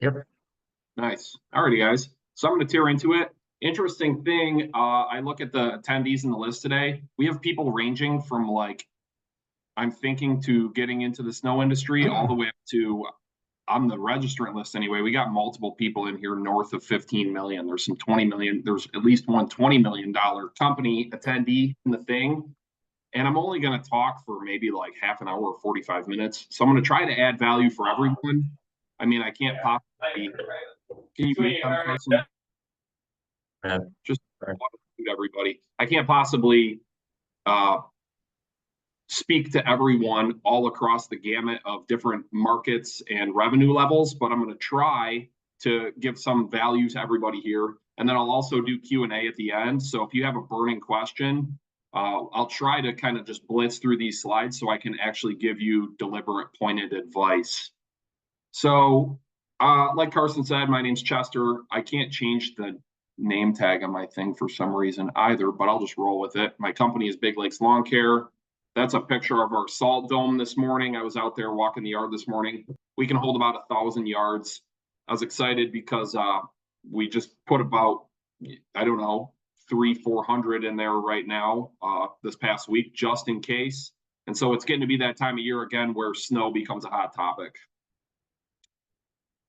Yep. Nice. Alrighty, guys. So I'm going to tear into it. Interesting thing, I look at the attendees in the list today. We have people ranging from like, I'm thinking to getting into the snow industry all the way up to, on the registrant list anyway. We got multiple people in here north of 15 million. There's some 20 million. There's at least one $20 million company attendee in the thing. And I'm only going to talk for maybe like half an hour or 45 minutes. So I'm going to try to add value for everyone. I mean, I can't possibly. Can you mute them, Carson? Just mute everybody. I can't possibly uh, speak to everyone all across the gamut of different markets and revenue levels, but I'm going to try to give some value to everybody here. And then I'll also do Q&A at the end. So if you have a burning question, I'll try to kind of just blitz through these slides so I can actually give you deliberate, pointed advice. So like Carson said, my name's Chester. I can't change the name tag on my thing for some reason either, but I'll just roll with it. My company is Big Lakes Lawn Care. That's a picture of our salt dome this morning. I was out there walking the yard this morning. We can hold about 1,000 yards. I was excited because we just put about, I don't know, 300-400 in there right now this past week, just in case. And so it's getting to be that time of year again where snow becomes a hot topic.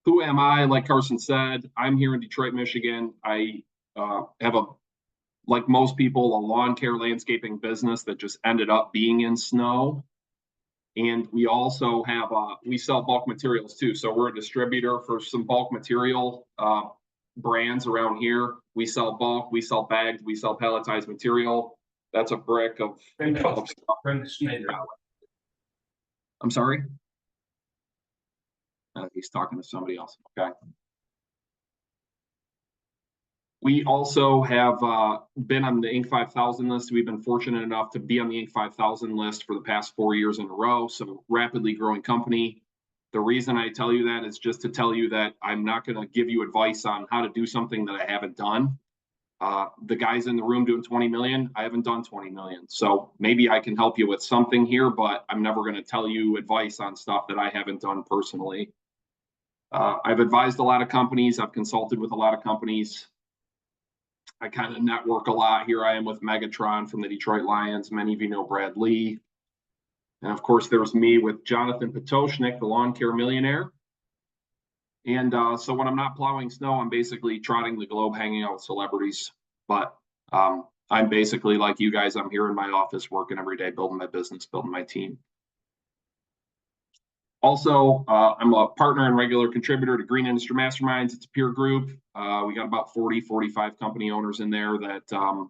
Who am I? Like Carson said, I'm here in Detroit, Michigan. I have like most people, a lawn care landscaping business that just ended up being in snow. And we also have, we sell bulk materials too. So we're a distributor for some bulk material brands around here. We sell bulk, we sell bags, we sell pelletized material. That's a brick of stuff. I'm sorry? He's talking to somebody else. Okay. We also have been on the Inc. 5000 list. We've been fortunate enough to be on the Inc. 5000 list for the past 4 years in a row. So rapidly growing company. The reason I tell you that is just to tell you that I'm not going to give you advice on how to do something that I haven't done. The guys in the room doing 20 million, I haven't done 20 million. So maybe I can help you with something here, but I'm never going to tell you advice on stuff that I haven't done personally. I've advised a lot of companies. I've consulted with a lot of companies. I kind of network a lot. Here I am with Megatron from the Detroit Lions. Many of you know Brad Lee. And of course, there's me with Jonathan Potoshnik, the lawn care millionaire. And so when I'm not plowing snow, I'm basically trotting the globe, hanging out with celebrities. But I'm basically like you guys. I'm here in my office working every day, building my business, building my team. Also, I'm a partner and regular contributor to Green Industry Masterminds. It's a peer group. We got about 40, 45 company owners in there that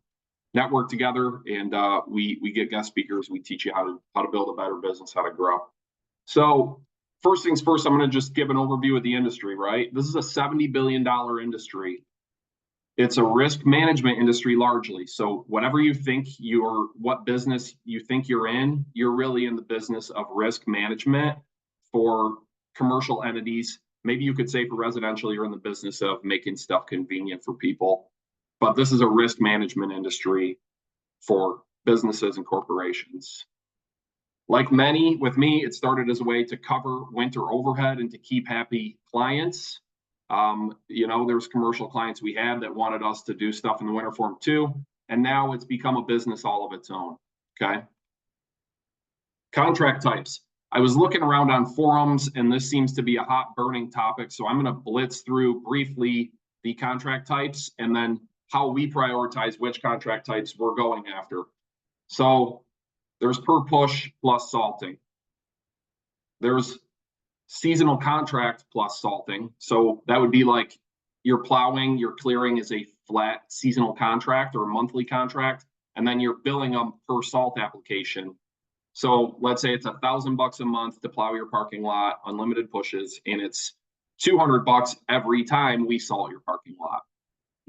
network together, and we get guest speakers. We teach you how to build a better business, how to grow. So first things first, I'm going to just give an overview of the industry, right? This is a $70 billion industry. It's a risk management industry largely. So whatever you think what business you think you're in, you're really in the business of risk management for commercial entities. Maybe you could say for residential, you're in the business of making stuff convenient for people. But this is a risk management industry for businesses and corporations. Like many, with me, it started as a way to cover winter overhead and to keep happy clients. There's commercial clients we had that wanted us to do stuff in the winter for them too. And now it's become a business all of its own. Okay. Contract types. I was looking around on forums, and this seems to be a hot burning topic. So I'm going to blitz through briefly the contract types and then how we prioritize which contract types we're going after. So there's per push plus salting. There's seasonal contract plus salting. So that would be like your plowing, your clearing is a flat seasonal contract or a monthly contract, and then you're billing them per salt application. So let's say it's $1,000 a month to plow your parking lot, unlimited pushes, and it's $200 every time we salt your parking lot.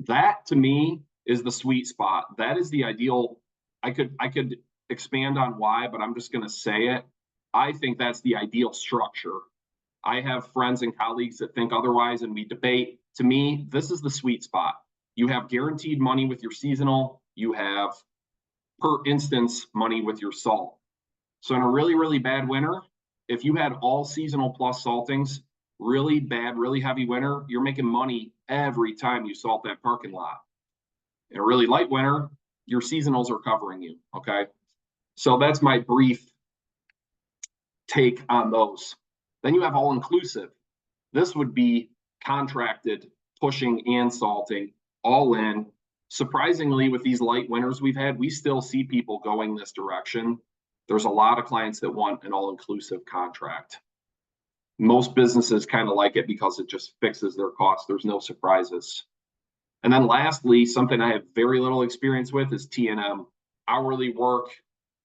That to me is the sweet spot. That is the ideal. I could expand on why, but I'm just going to say it. I think that's the ideal structure. I have friends and colleagues that think otherwise, and we debate. To me, this is the sweet spot. You have guaranteed money with your seasonal. You have per instance money with your salt. So in a really, really bad winter, if you had all seasonal plus saltings, really bad, really heavy winter, you're making money every time you salt that parking lot. In a really light winter, your seasonals are covering you. Okay. So that's my brief take on those. Then you have all inclusive. This would be contracted, pushing and salting, all in. Surprisingly, with these light winters we've had, we still see people going this direction. There's a lot of clients that want an all-inclusive contract. Most businesses kind of like it because it just fixes their costs. There's no surprises. And then lastly, something I have very little experience with is T&M, hourly work,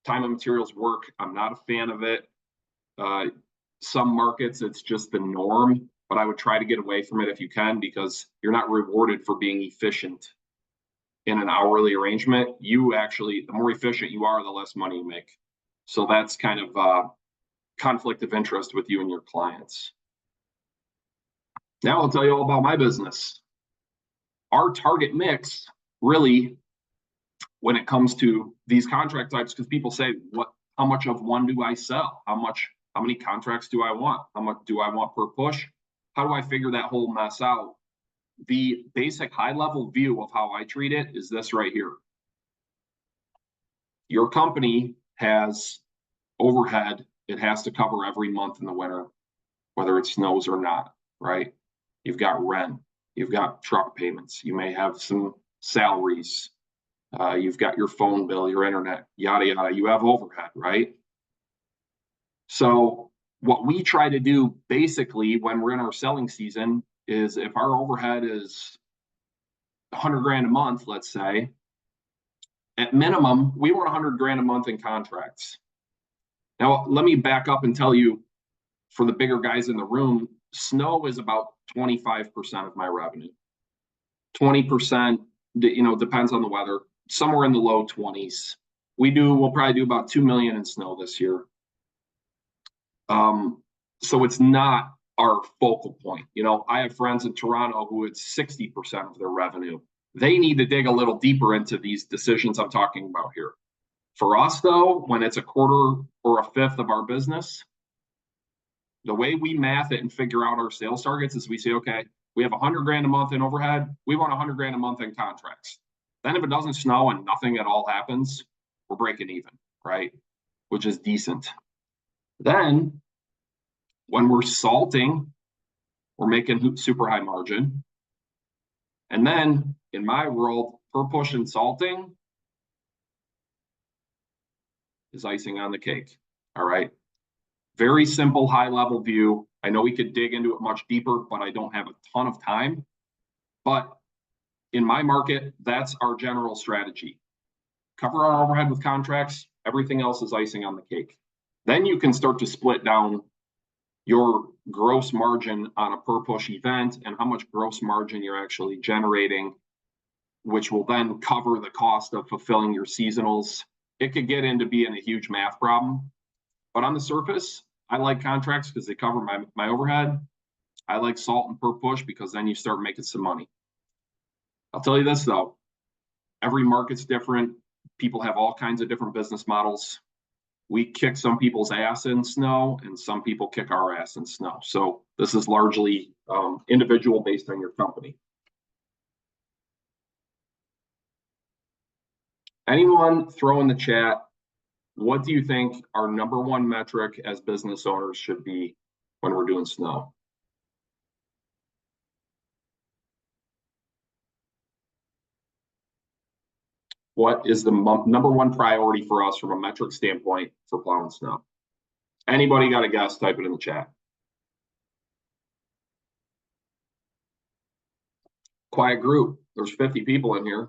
time and materials work. I'm not a fan of it. Some markets, it's just the norm, but I would try to get away from it if you can, because you're not rewarded for being efficient in an hourly arrangement. You actually, the more efficient you are, the less money you make. So that's kind of a conflict of interest with you and your clients. Now I'll tell you all about my business. Our target mix, really, when it comes to these contract types, because people say, how much of one do I sell? How many contracts do I want? How much do I want per push? How do I figure that whole mess out? The basic high-level view of how I treat it is this right here. Your company has overhead it has to cover every month in the winter, whether it snows or not, right? You've got rent, you've got truck payments, you may have some salaries, you've got your phone bill, your internet, yada, yada. You have overhead, right? So what we try to do basically when we're in our selling season is, if our overhead is 100 grand a month, let's say, at minimum, we want 100 grand a month in contracts. Now, let me back up and tell you, for the bigger guys in the room, snow is about 25% of my revenue. 20%, depends on the weather, somewhere in the low 20s. We'll probably do about 2 million in snow this year. So it's not our focal point. I have friends in Toronto who it's 60% of their revenue. They need to dig a little deeper into these decisions I'm talking about here. For us, though, when it's a quarter or a fifth of our business, the way we math it and figure out our sales targets is we say, okay, we have 100 grand a month in overhead. We want 100 grand a month in contracts. Then if it doesn't snow and nothing at all happens, we're breaking even, right? Which is decent. Then when we're salting, we're making super high margin. And then in my world, per push and salting is icing on the cake. All right. Very simple, high level view. I know we could dig into it much deeper, but I don't have a ton of time. But in my market, that's our general strategy. Cover our overhead with contracts. Everything else is icing on the cake. Then you can start to split down your gross margin on a per push event and how much gross margin you're actually generating, which will then cover the cost of fulfilling your seasonals. It could get into being a huge math problem. But on the surface, I like contracts because they cover my overhead. I like salt and per push because then you start making some money. I'll tell you this, though. Every market's different. People have all kinds of different business models. We kick some people's ass in snow, and some people kick our ass in snow. So this is largely individual based on your company. Anyone throw in the chat, what do you think our number one metric as business owners should be when we're doing snow? What is the number one priority for us from a metric standpoint for plowing snow? Anybody got a guess? Type it in the chat. Quiet group. There's 50 people in here.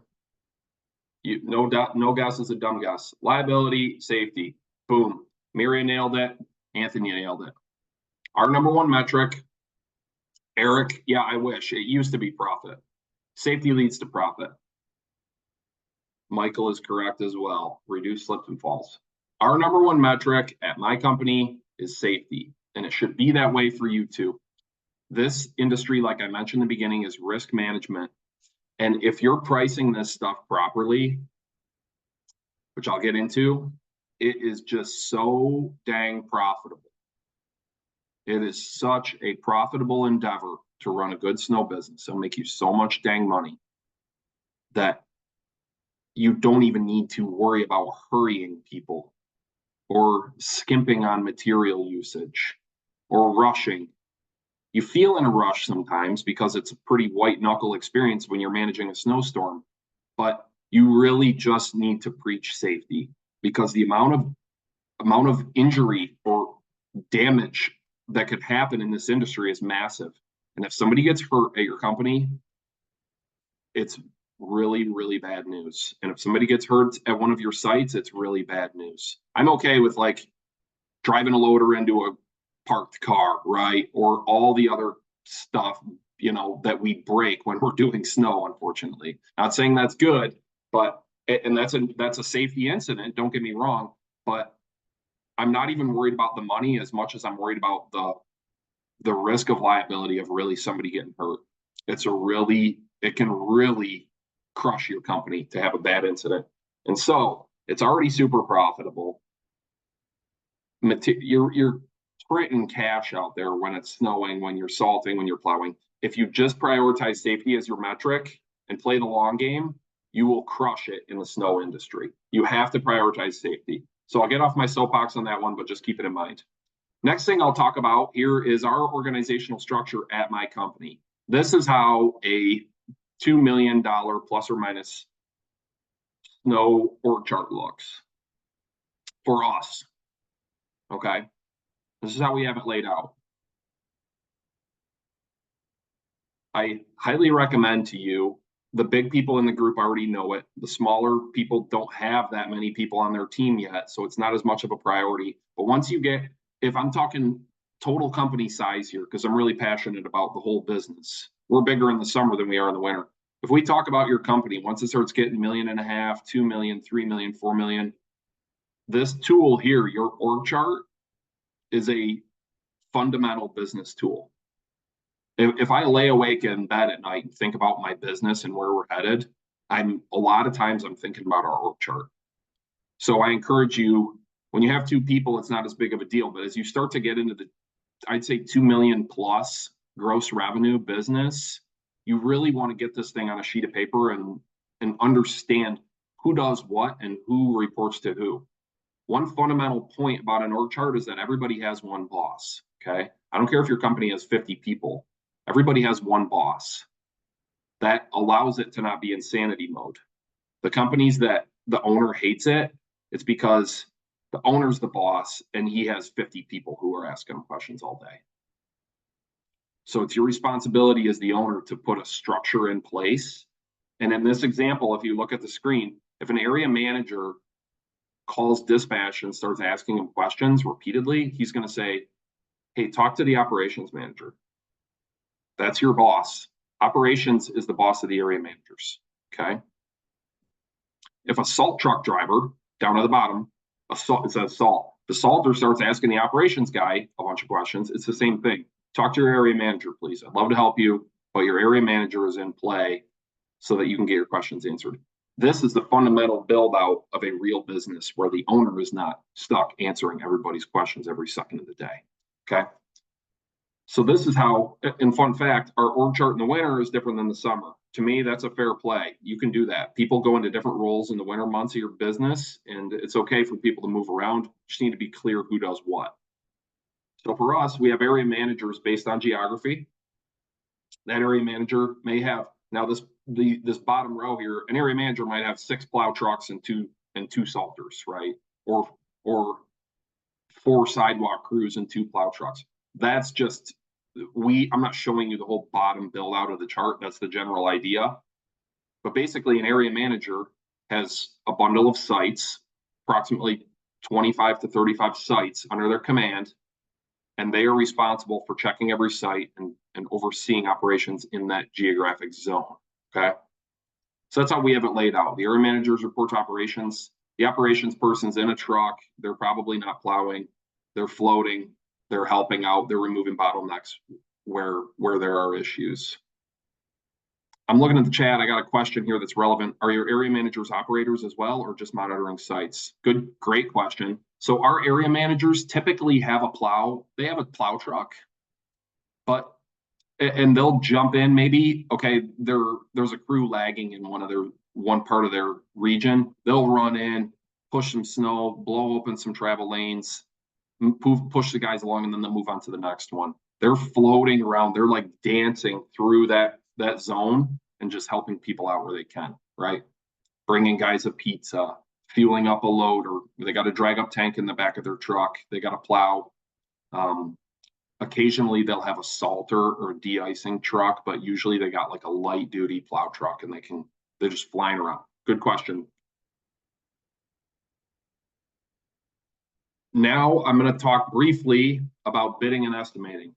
No guess is a dumb guess. Liability, safety. Boom. Miria nailed it. Anthony nailed it. Our number one metric, Eric, yeah, I wish. It used to be profit. Safety leads to profit. Michael is correct as well. Reduce slips and falls. Our number one metric at my company is safety, and it should be that way for you too. This industry, like I mentioned in the beginning, is risk management. And if you're pricing this stuff properly, which I'll get into, it is just so dang profitable. It is such a profitable endeavor to run a good snow business. It'll make you so much dang money that you don't even need to worry about hurrying people or skimping on material usage or rushing. You feel in a rush sometimes because it's a pretty white knuckle experience when you're managing a snowstorm, but you really just need to preach safety because the amount of injury or damage that could happen in this industry is massive. And if somebody gets hurt at your company, it's really, really bad news. And if somebody gets hurt at one of your sites, it's really bad news. I'm okay with like driving a loader into a parked car, right? Or all the other stuff, that we break when we're doing snow, unfortunately. Not saying that's good, but and that's a safety incident, don't get me wrong, but I'm not even worried about the money as much as I'm worried about the risk of liability of really somebody getting hurt. It can really crush your company to have a bad incident. And so it's already super profitable. You're printing cash out there when it's snowing, when you're salting, when you're plowing. If you just prioritize safety as your metric and play the long game, you will crush it in the snow industry. You have to prioritize safety. So I'll get off my soapbox on that one, but just keep it in mind. Next thing I'll talk about here is our organizational structure at my company. This is how a $2 million plus or minus snow org chart looks for us. Okay. This is how we have it laid out. I highly recommend to you, the big people in the group already know it. The smaller people don't have that many people on their team yet, so it's not as much of a priority. But once you get, if I'm talking total company size here, because I'm really passionate about the whole business, we're bigger in the summer than we are in the winter. If we talk about your company, once it starts getting $1.5 million, $2 million, $3 million, $4 million, this tool here, your org chart, is a fundamental business tool. If I lay awake in bed at night and think about my business and where we're headed, a lot of times I'm thinking about our org chart. So I encourage you, when you have two people, it's not as big of a deal. But as you start to get into I'd say 2 million plus gross revenue business, you really want to get this thing on a sheet of paper and understand who does what and who reports to who. One fundamental point about an org chart is that everybody has one boss. Okay. I don't care if your company has 50 people. Everybody has one boss. That allows it to not be insanity mode. The companies that the owner hates it, it's because the owner's the boss and he has 50 people who are asking him questions all day. So it's your responsibility as the owner to put a structure in place. And in this example, if you look at the screen, if an area manager calls dispatch and starts asking him questions repeatedly, he's going to say, hey, talk to the operations manager. That's your boss. Operations is the boss of the area managers. Okay. If a salt truck driver down at the bottom, it says salt. The salter starts asking the operations guy a bunch of questions. It's the same thing. Talk to your area manager, please. I'd love to help you, but your area manager is in play so that you can get your questions answered. This is the fundamental build out of a real business where the owner is not stuck answering everybody's questions every second of the day. Okay. So this is how, and fun fact, our org chart in the winter is different than the summer. To me, that's a fair play. You can do that. People go into different roles in the winter months of your business, and it's okay for people to move around. You just need to be clear who does what. So for us, we have area managers based on geography. That area manager may have, now this bottom row here, an area manager might have 6 plow trucks and two salters, right? Or 4 sidewalk crews and 2 plow trucks. That's just, I'm not showing you the whole bottom build out of the chart. That's the general idea. But basically an area manager has a bundle of sites, approximately 25 to 35 sites under their command, and they are responsible for checking every site and overseeing operations in that geographic zone. Okay. So that's how we have it laid out. The area managers report to operations. The operations person's in a truck. They're probably not plowing. They're floating. They're helping out. They're removing bottlenecks where there are issues. I'm looking at the chat. I got a question here that's relevant. Are your area managers operators as well, or just monitoring sites? Great question. So our area managers typically have a plow. They have a plow truck, but and they'll jump in maybe. Okay, there's a crew lagging in one part of their region. They'll run in, push some snow, blow open some travel lanes, push the guys along, and then they'll move on to the next one. They're floating around. They're like dancing through that zone and just helping people out where they can, right? Bringing guys a pizza, fueling up a load, or they got a drag up tank in the back of their truck. They got a plow. Occasionally they'll have a salter or de-icing truck, but usually they got like a light duty plow truck and they're just flying around. Good question. Now I'm going to talk briefly about bidding and estimating.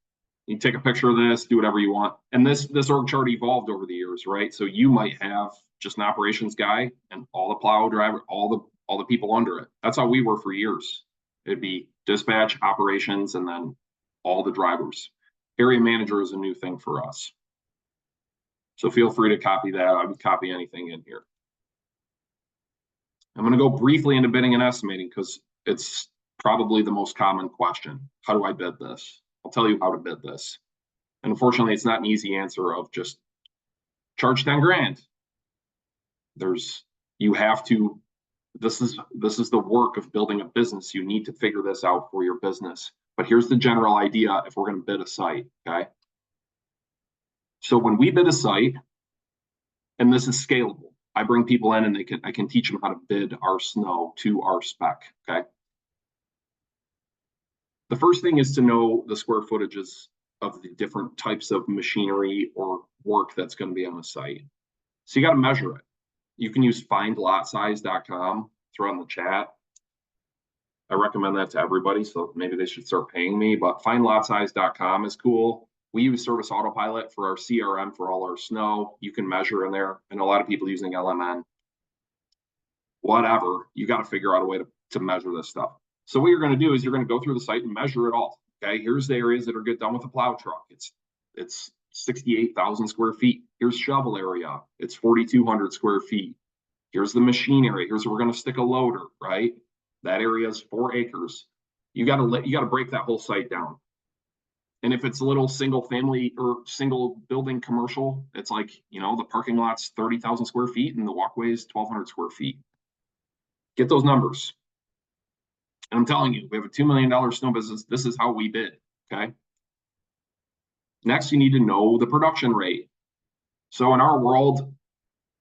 You take a picture of this, do whatever you want. And this org chart evolved over the years, right? So you might have just an operations guy and all the plow driver, all the people under it. That's how we were for years. It'd be dispatch, operations, and then all the drivers. Area manager is a new thing for us. So feel free to copy that. I would copy anything in here. I'm going to go briefly into bidding and estimating because it's probably the most common question. How do I bid this? I'll tell you how to bid this. And unfortunately, it's not an easy answer of just charge 10 grand. You have to, this is the work of building a business. You need to figure this out for your business. But here's the general idea if we're going to bid a site, okay? So when we bid a site, and this is scalable, I bring people in and I can teach them how to bid our snow to our spec, okay? The first thing is to know the square footages of the different types of machinery or work that's going to be on a site. So you got to measure it. You can use findlotsize.com, throw in the chat. I recommend that to everybody, so maybe they should start paying me, but findlotsize.com is cool. We use Service Autopilot for our CRM for all our snow. You can measure in there, and a lot of people using LMN. Whatever, you got to figure out a way to measure this stuff. So what you're going to do is you're going to go through the site and measure it all. Okay, here's the areas that are get done with a plow truck. It's 68,000 square feet. Here's shovel area. It's 4,200 square feet. Here's the machine area. Here's where we're going to stick a loader, right? That area is 4 acres. You got to break that whole site down. And if it's a little single family or single building commercial, it's like, the parking lot's 30,000 square feet and the walkway is 1,200 square feet. Get those numbers. And I'm telling you, we have a $2 million snow business. This is how we bid, okay? Next, you need to know the production rate. So in our world,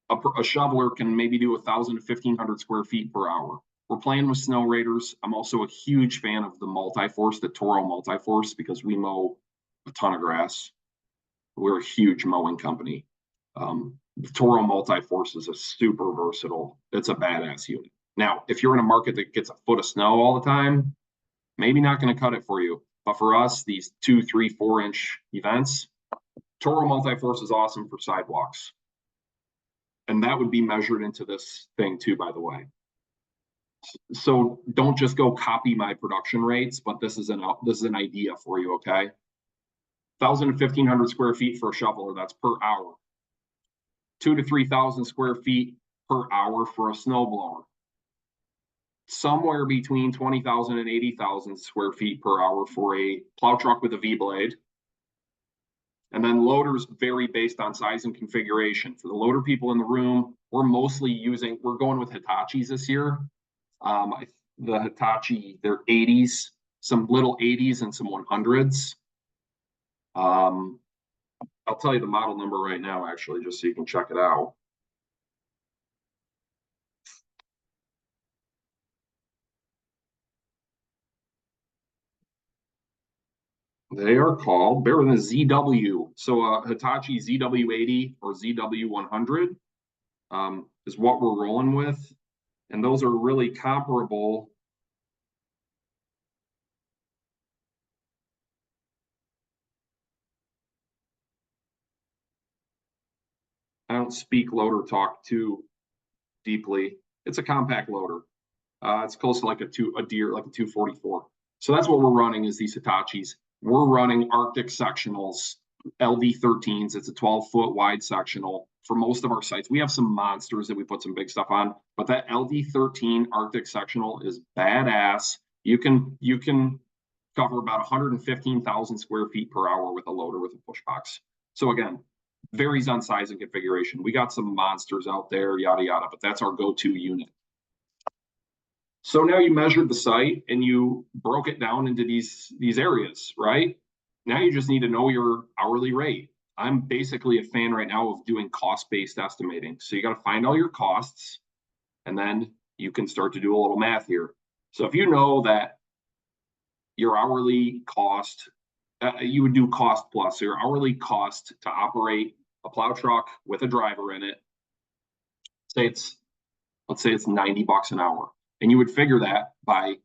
a shoveler can maybe do 1,000 to 1,500 square feet per hour. We're playing with snow raiders. I'm also a huge fan of the multi-force, the Toro multi-force, because we mow a ton of grass. We're a huge mowing company. The Toro multi-force is a super versatile. It's a badass unit. Now, if you're in a market that gets a foot of snow all the time, maybe not going to cut it for you. But for us, these 2, 3, 4 inch events, Toro multi-force is awesome for sidewalks. And that would be measured into this thing too, by the way. So don't just go copy my production rates, but this is an idea for you, okay? 1,000 to 1,500 square feet for a shoveler, that's per hour. 2,000 to 3,000 square feet per hour for a snowblower. Somewhere between 20,000 and 80,000 square feet per hour for a plow truck with a V-blade. And then loaders vary based on size and configuration. For the loader people in the room, we're going with Hitachis this year. The Hitachi, they're 80s, some little 80s and some 100s. I'll tell you the model number right now, actually, just so you can check it out. They are called, bear with the ZW. So Hitachi ZW80 or ZW100 is what we're rolling with. And those are really comparable. I don't speak loader talk too deeply. It's a compact loader. It's close to like a Deere, like a 244. So that's what we're running is these Hitachis. We're running Arctic sectionals, LD13s. It's a 12-foot wide sectional for most of our sites. We have some monsters that we put some big stuff on, but that LD13 Arctic sectional is badass. You can cover about 115,000 square feet per hour with a loader with a push box. So again, varies on size and configuration. We got some monsters out there, yada yada, but that's our go-to unit. So now you measured the site and you broke it down into these areas, right? Now you just need to know your hourly rate. I'm basically a fan right now of doing cost-based estimating. So you got to find all your costs, and then you can start to do a little math here. So if you know that your hourly cost, you would do cost plus. So your hourly cost to operate a plow truck with a driver in it, let's say it's $90 an hour. And you would figure that by,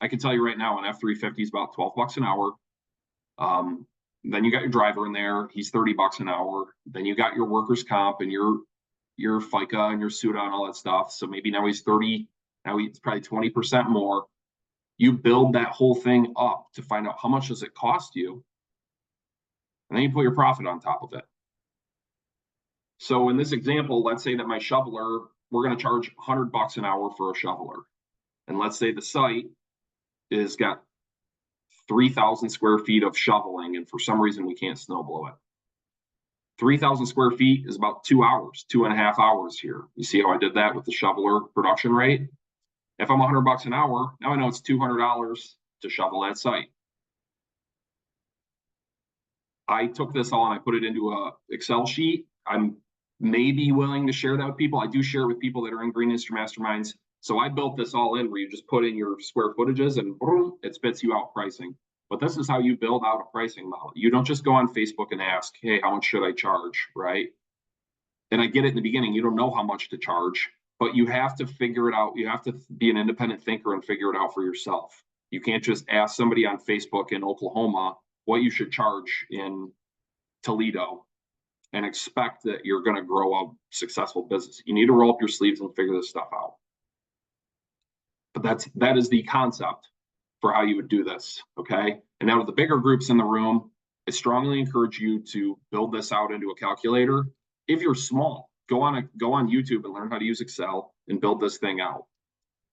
I can tell you right now, an F-350 is about $12 an hour. Then you got your driver in there, he's $30 an hour. Then you got your workers' comp and your FICA and your SUTA and all that stuff. So maybe now he's 30, now he's probably 20% more. You build that whole thing up to find out how much does it cost you, and then you put your profit on top of it. So in this example, let's say that my shoveler, we're going to charge $100 an hour for a shoveler. And let's say the site is got 3,000 square feet of shoveling, and for some reason we can't snow blow it. 3,000 square feet is about 2 hours, 2.5 hours here. You see how I did that with the shoveler production rate? If I'm $100 an hour, now I know it's $200 to shovel that site. I took this all and I put it into a Excel sheet. I'm maybe willing to share that with people. I do share it with people that are in green industry masterminds. So I built this all in where you just put in your square footages and boom, it spits you out pricing. But this is how you build out a pricing model. You don't just go on Facebook and ask, hey, how much should I charge, right? And I get it in the beginning, you don't know how much to charge, but you have to figure it out. You have to be an independent thinker and figure it out for yourself. You can't just ask somebody on Facebook in Oklahoma what you should charge in Toledo and expect that you're going to grow a successful business. You need to roll up your sleeves and figure this stuff out. But that is the concept for how you would do this, okay? And now with the bigger groups in the room, I strongly encourage you to build this out into a calculator. If you're small, go on YouTube and learn how to use Excel and build this thing out.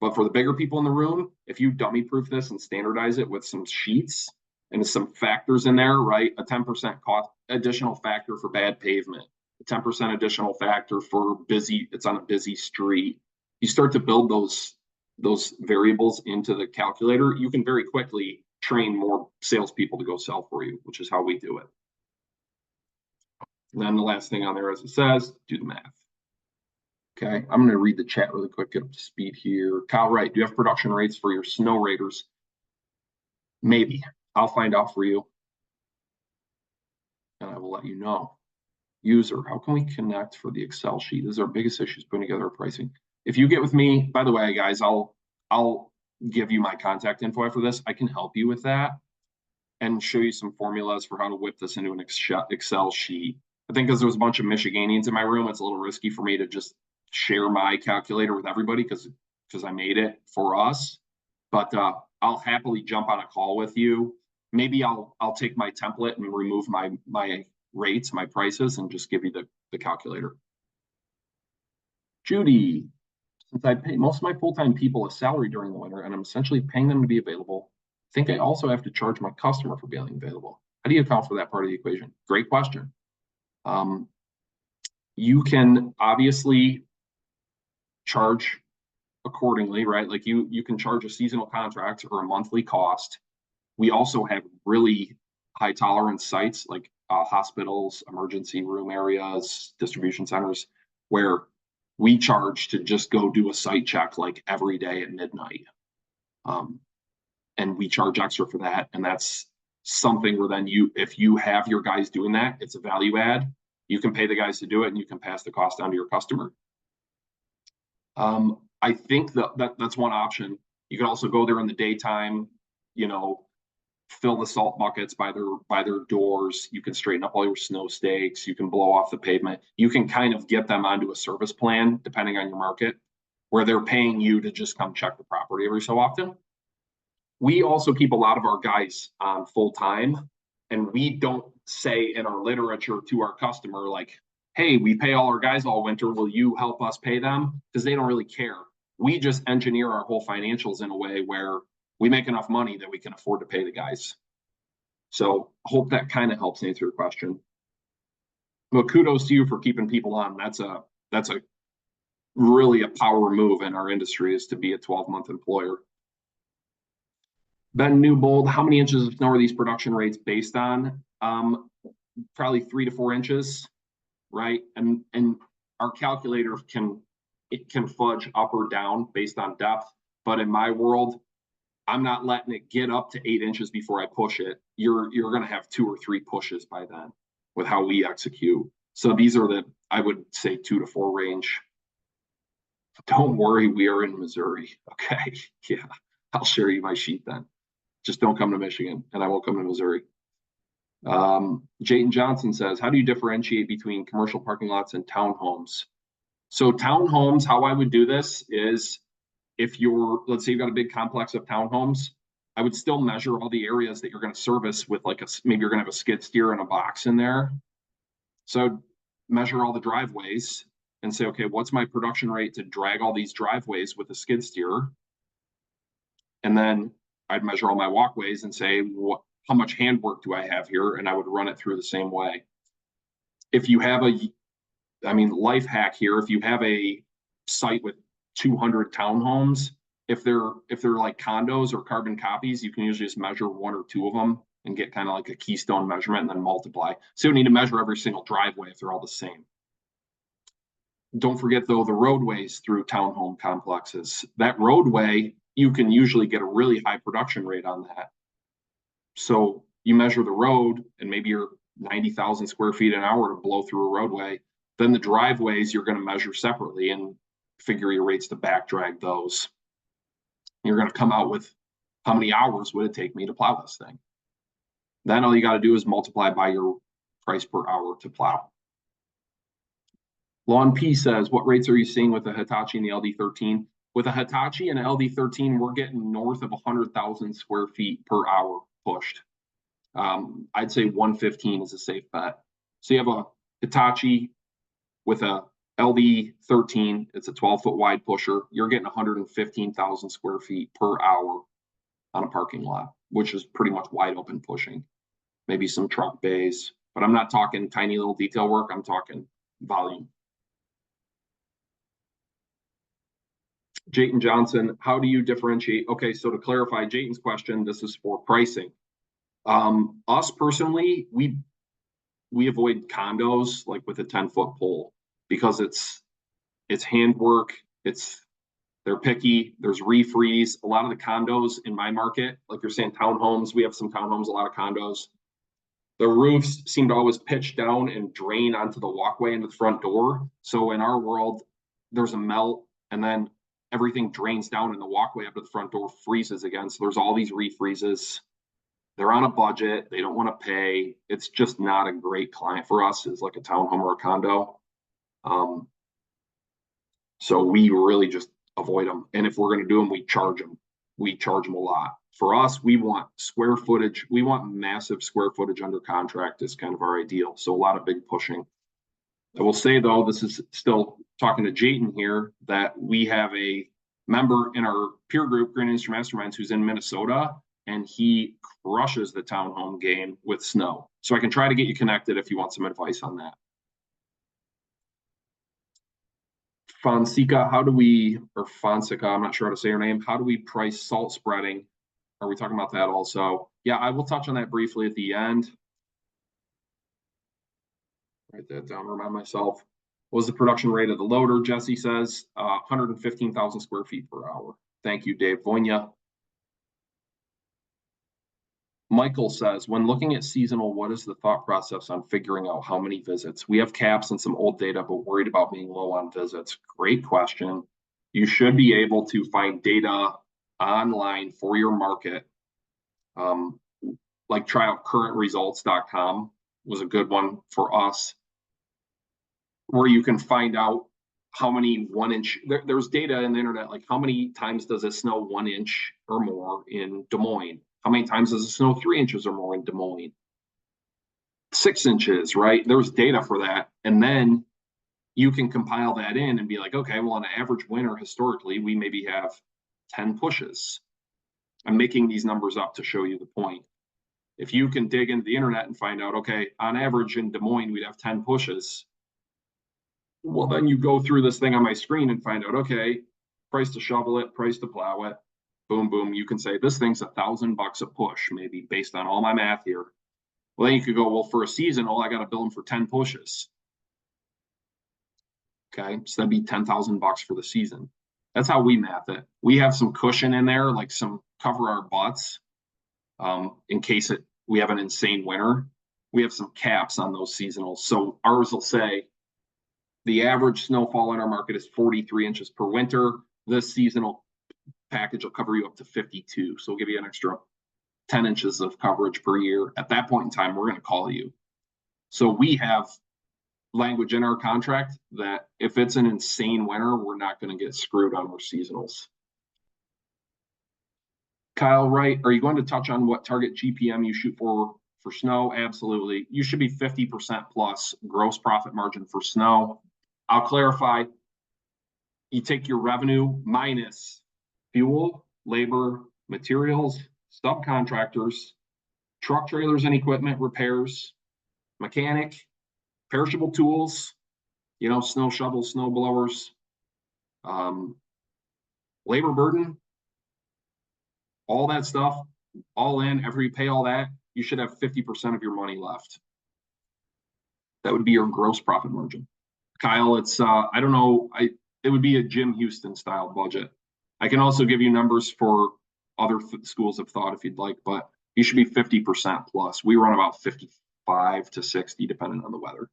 But for the bigger people in the room, if you dummy proof this and standardize it with some sheets and some factors in there, right? A 10% cost additional factor for bad pavement, a 10% additional factor for it's on a busy street. You start to build those variables into the calculator, you can very quickly train more salespeople to go sell for you, which is how we do it. And then the last thing on there, as it says, do the math. Okay, I'm going to read the chat really quick, get up to speed here. Kyle Wright, do you have production rates for your snow raiders? Maybe. I'll find out for you. And I will let you know. User, how can we connect for the Excel sheet? This is our biggest issue, is putting together our pricing. If you get with me, by the way, guys, I'll give you my contact info after this. I can help you with that and show you some formulas for how to whip this into an Excel sheet. I think because there was a bunch of Michiganians in my room, it's a little risky for me to just share my calculator with everybody because I made it for us. But I'll happily jump on a call with you. Maybe I'll take my template and remove my rates, my prices, and just give you the calculator. Judy, since I pay most of my full-time people a salary during the winter and I'm essentially paying them to be available, I think I also have to charge my customer for being available. How do you account for that part of the equation? Great question. You can obviously charge accordingly, right? Like you can charge a seasonal contract or a monthly cost. We also have really high tolerance sites like hospitals, emergency room areas, distribution centers, where we charge to just go do a site check like every day at midnight. And we charge extra for that. And that's something where then if you have your guys doing that, it's a value add. You can pay the guys to do it and you can pass the cost down to your customer. I think that's one option. You can also go there in the daytime, fill the salt buckets by their doors. You can straighten up all your snow stakes. You can blow off the pavement. You can kind of get them onto a service plan, depending on your market, where they're paying you to just come check the property every so often. We also keep a lot of our guys on full time, and we don't say in our literature to our customer, like, hey, we pay all our guys all winter. Will you help us pay them? Because they don't really care. We just engineer our whole financials in a way where we make enough money that we can afford to pay the guys. So hope that kind of helps answer your question. Well, kudos to you for keeping people on. That's a really a power move in our industry, is to be a 12-month employer. Ben Newbold, how many inches of snow are these production rates based on? Probably 3 to 4 inches, right? And our calculator can fudge up or down based on depth. But in my world, I'm not letting it get up to 8 inches before I push it. You're going to have 2 or 3 pushes by then with how we execute. So these are the, I would say, 2 to 4 range. Don't worry, we are in Missouri. Okay, yeah, I'll share you my sheet then. Just don't come to Michigan, and I won't come to Missouri. Jayton Johnson says, how do you differentiate between commercial parking lots and townhomes? So townhomes, how I would do this is, if you're, let's say you've got a big complex of townhomes, I would still measure all the areas that you're going to service with, like maybe you're going to have a skid steer and a box in there. So measure all the driveways and say, okay, what's my production rate to drag all these driveways with a skid steer? And then I'd measure all my walkways and say, how much handwork do I have here? And I would run it through the same way. If you have life hack here, if you have a site with 200 townhomes, if they're like condos or carbon copies, you can usually just measure 1 or 2 of them and get kind of like a keystone measurement and then multiply. So you don't need to measure every single driveway if they're all the same. Don't forget, though, the roadways through townhome complexes. That roadway, you can usually get a really high production rate on that. So you measure the road, and maybe you're 90,000 square feet an hour to blow through a roadway. Then the driveways you're going to measure separately and figure your rates to back drag those. You're going to come out with how many hours would it take me to plow this thing. Then all you got to do is multiply by your price per hour to plow. Lawn P says, what rates are you seeing with the Hitachi and the LD13? With a Hitachi and an LD13, we're getting north of 100,000 square feet per hour pushed. I'd say 115 is a safe bet. So you have a Hitachi with a LD13, it's a 12-foot wide pusher. You're getting 115,000 square feet per hour on a parking lot, which is pretty much wide open pushing. Maybe some truck bays, but I'm not talking tiny little detail work. I'm talking volume. Jayton Johnson, how do you differentiate? Okay, so to clarify Jayton's question, this is for pricing. Us personally, we avoid condos like with a 10-foot pole, because it's handwork, they're picky, there's refreeze. A lot of the condos in my market, like you're saying, townhomes, we have some townhomes, a lot of condos. The roofs seem to always pitch down and drain onto the walkway into the front door. So in our world, there's a melt, and then everything drains down in the walkway up to the front door, freezes again. So there's all these refreezes. They're on a budget. They don't want to pay. It's just not a great client for us as like a townhome or a condo. So we really just avoid them. And if we're going to do them, we charge them. We charge them a lot. For us, we want square footage. We want massive square footage under contract is kind of our ideal. So a lot of big pushing. I will say, though, this is still talking to Jayton here, that we have a member in our peer group, Green Industry Masterminds, who's in Minnesota, and he crushes the townhome game with snow. So I can try to get you connected if you want some advice on that. Fonseca, Fonseca, I'm not sure how to say her name. How do we price salt spreading? Are we talking about that also? Yeah, I will touch on that briefly at the end. Write that down, remind myself. What was the production rate of the loader? Jesse says 115,000 square feet per hour. Thank you, Dave Voyna. Michael says, when looking at seasonal, what is the thought process on figuring out how many visits? We have caps and some old data, but worried about being low on visits. Great question. You should be able to find data online for your market. Like try out currentresults.com was a good one for us, where you can find out how many 1 inch, there's data in the internet, like how many times does it snow 1 inch or more in Des Moines? How many times does it snow 3 inches or more in Des Moines? 6 inches, right? There's data for that. And then you can compile that in and be like, okay, well, on an average winter, historically, we maybe have 10 pushes. I'm making these numbers up to show you the point. If you can dig into the internet and find out, okay, on average in Des Moines, we'd have 10 pushes. Well, then you go through this thing on my screen and find out, okay, price to shovel it, price to plow it, boom, boom. You can say this thing's $1,000 a push, maybe based on all my math here. Well, then you could go, well, for a season, I got to bill them for 10 pushes. Okay, so that'd be $10,000 for the season. That's how we math it. We have some cushion in there, like some cover our butts, in case we have an insane winter. We have some caps on those seasonals. So ours will say the average snowfall in our market is 43 inches per winter. This seasonal package will cover you up to 52. So we'll give you an extra 10 inches of coverage per year. At that point in time, we're going to call you. So we have language in our contract that if it's an insane winter, we're not going to get screwed on our seasonals. Kyle Wright, are you going to touch on what target GPM you shoot for snow? Absolutely. You should be 50% plus gross profit margin for snow. I'll clarify. You take your revenue minus fuel, labor, materials, subcontractors, truck trailers and equipment repairs, mechanic, perishable tools, snow shovels, snow blowers, labor burden, all that stuff, all in. After you pay all that, you should have 50% of your money left. That would be your gross profit margin. Kyle, it's I don't know, it would be a Jim Houston style budget. I can also give you numbers for other schools of thought if you'd like, but you should be 50% plus. We run about 55 to 60 depending on the weather.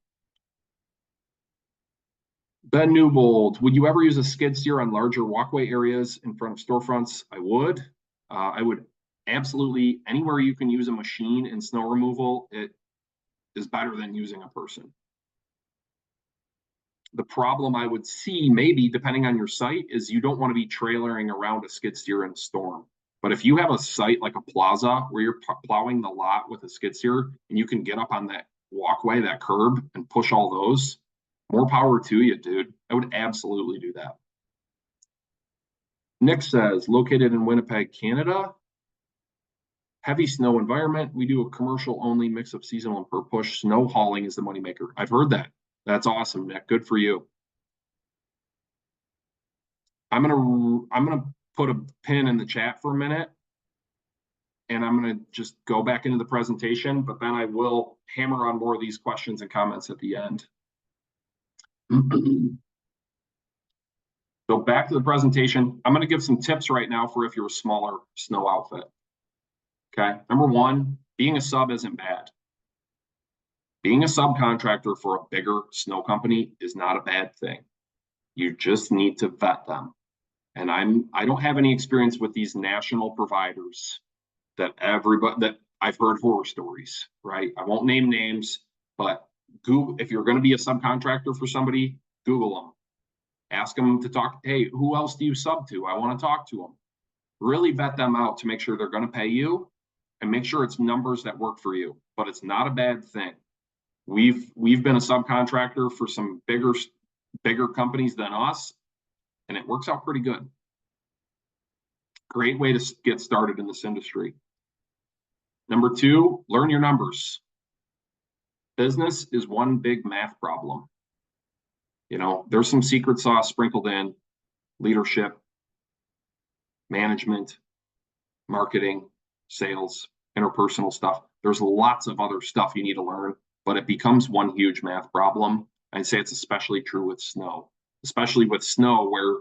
Ben Newbold, would you ever use a skid steer on larger walkway areas in front of storefronts? I would. I would absolutely, anywhere you can use a machine in snow removal, it is better than using a person. The problem I would see, maybe depending on your site, is you don't want to be trailering around a skid steer in a storm. But if you have a site like a plaza where you're plowing the lot with a skid steer and you can get up on that walkway, that curb, and push all those, more power to you, dude. I would absolutely do that. Nick says, located in Winnipeg, Canada. Heavy snow environment. We do a commercial only mix of seasonal and per push. Snow hauling is the moneymaker. I've heard that. That's awesome, Nick. Good for you. I'm gonna put a pin in the chat for a minute, and I'm gonna just go back into the presentation, but then I will hammer on more of these questions and comments at the end. So back to the presentation. I'm gonna give some tips right now for if you're a smaller snow outfit. Okay, number one, being a sub isn't bad. Being a subcontractor for a bigger snow company is not a bad thing. You just need to vet them. And I don't have any experience with these national providers that I've heard horror stories, right? I won't name names, but Google, if you're going to be a subcontractor for somebody, Google them. Ask them to talk. Hey, who else do you sub to? I want to talk to them. Really vet them out to make sure they're going to pay you and make sure it's numbers that work for you. But it's not a bad thing. We've been a subcontractor for some bigger companies than us, and it works out pretty good. Great way to get started in this industry. Number two, learn your numbers. Business is one big math problem. There's some secret sauce sprinkled in: leadership, management, marketing, sales, interpersonal stuff. There's lots of other stuff you need to learn, but it becomes one huge math problem. I'd say it's especially true with snow, where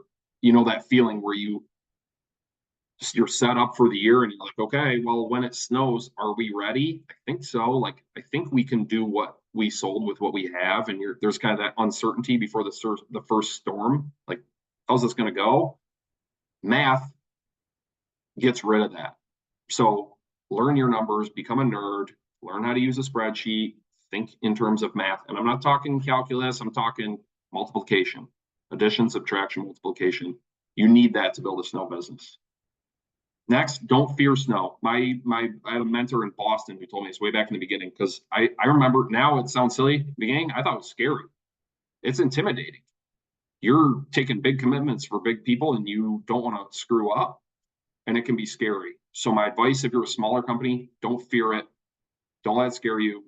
that feeling where you're set up for the year and you're like, okay, well, when it snows, are we ready? I think so. I think we can do what we sold with what we have. And there's kind of that uncertainty before the first storm. Like, how's this going to go? Math gets rid of that. So learn your numbers, become a nerd, learn how to use a spreadsheet, think in terms of math. And I'm not talking calculus, I'm talking multiplication, addition, subtraction, multiplication. You need that to build a snow business. Next, don't fear snow. I had a mentor in Boston who told me this way back in the beginning, because I remember, now it sounds silly. In the beginning, I thought it was scary. It's intimidating. You're taking big commitments for big people and you don't want to screw up, and it can be scary. So my advice, if you're a smaller company, don't fear it. Don't let it scare you.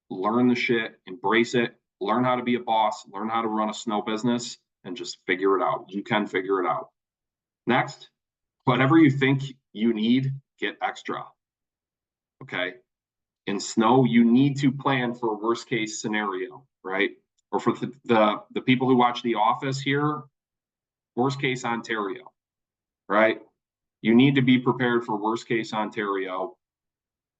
Learn the shit, embrace it, learn how to be a boss, learn how to run a snow business, and just figure it out. You can figure it out. Next, whatever you think you need, get extra. Okay. In snow, you need to plan for a worst case scenario, right? Or for the people who watch The Office here, worst case Ontario, right? You need to be prepared for worst case Ontario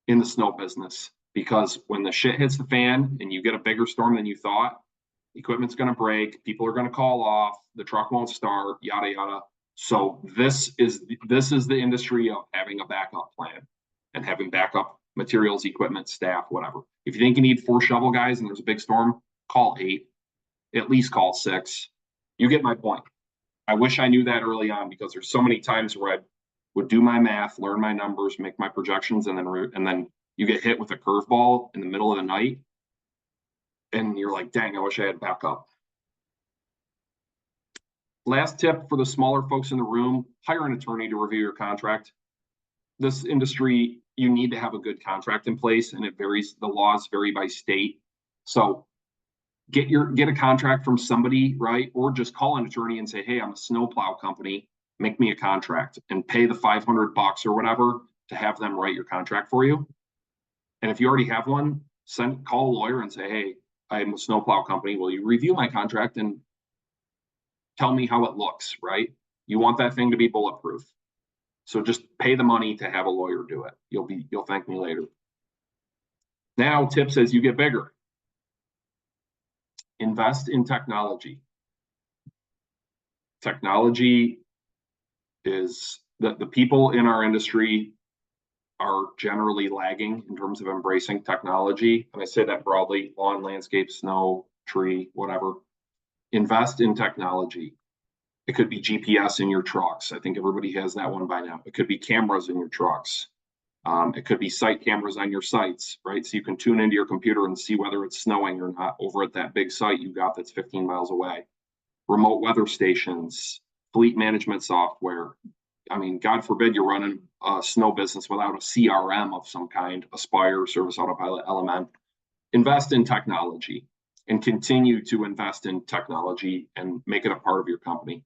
in the snow business, because when the shit hits the fan and you get a bigger storm than you thought, equipment's going to break, people are going to call off, the truck won't start, yada yada. So this is the industry of having a backup plan and having backup materials, equipment, staff, whatever. If you think you need 4 shovel guys and there's a big storm, call 8, at least call 6. You get my point. I wish I knew that early on, because there's so many times where I would do my math, learn my numbers, make my projections, and then you get hit with a curveball in the middle of the night, and you're like, dang, I wish I had backup. Last tip for the smaller folks in the room: hire an attorney to review your contract. This industry, you need to have a good contract in place, and it varies. The laws vary by state. So get a contract from somebody, right? Or just call an attorney and say, hey, I'm a snowplow company, make me a contract, and pay the $500 or whatever to have them write your contract for you. And if you already have one, call a lawyer and say, hey, I'm a snowplow company, will you review my contract and tell me how it looks, right? You want that thing to be bulletproof. So just pay the money to have a lawyer do it. You'll thank me later. Now, tips as you get bigger. Invest in technology. Technology is the people in our industry are generally lagging in terms of embracing technology. And I say that broadly: lawn, landscape, snow, tree, whatever. Invest in technology. It could be GPS in your trucks. I think everybody has that one by now. It could be cameras in your trucks. It could be site cameras on your sites, right? So you can tune into your computer and see whether it's snowing or not over at that big site you got that's 15 miles away. Remote weather stations, fleet management software. I mean, God forbid you're running a snow business without a CRM of some kind, Aspire, Service Autopilot, LMN. Invest in technology and continue to invest in technology and make it a part of your company.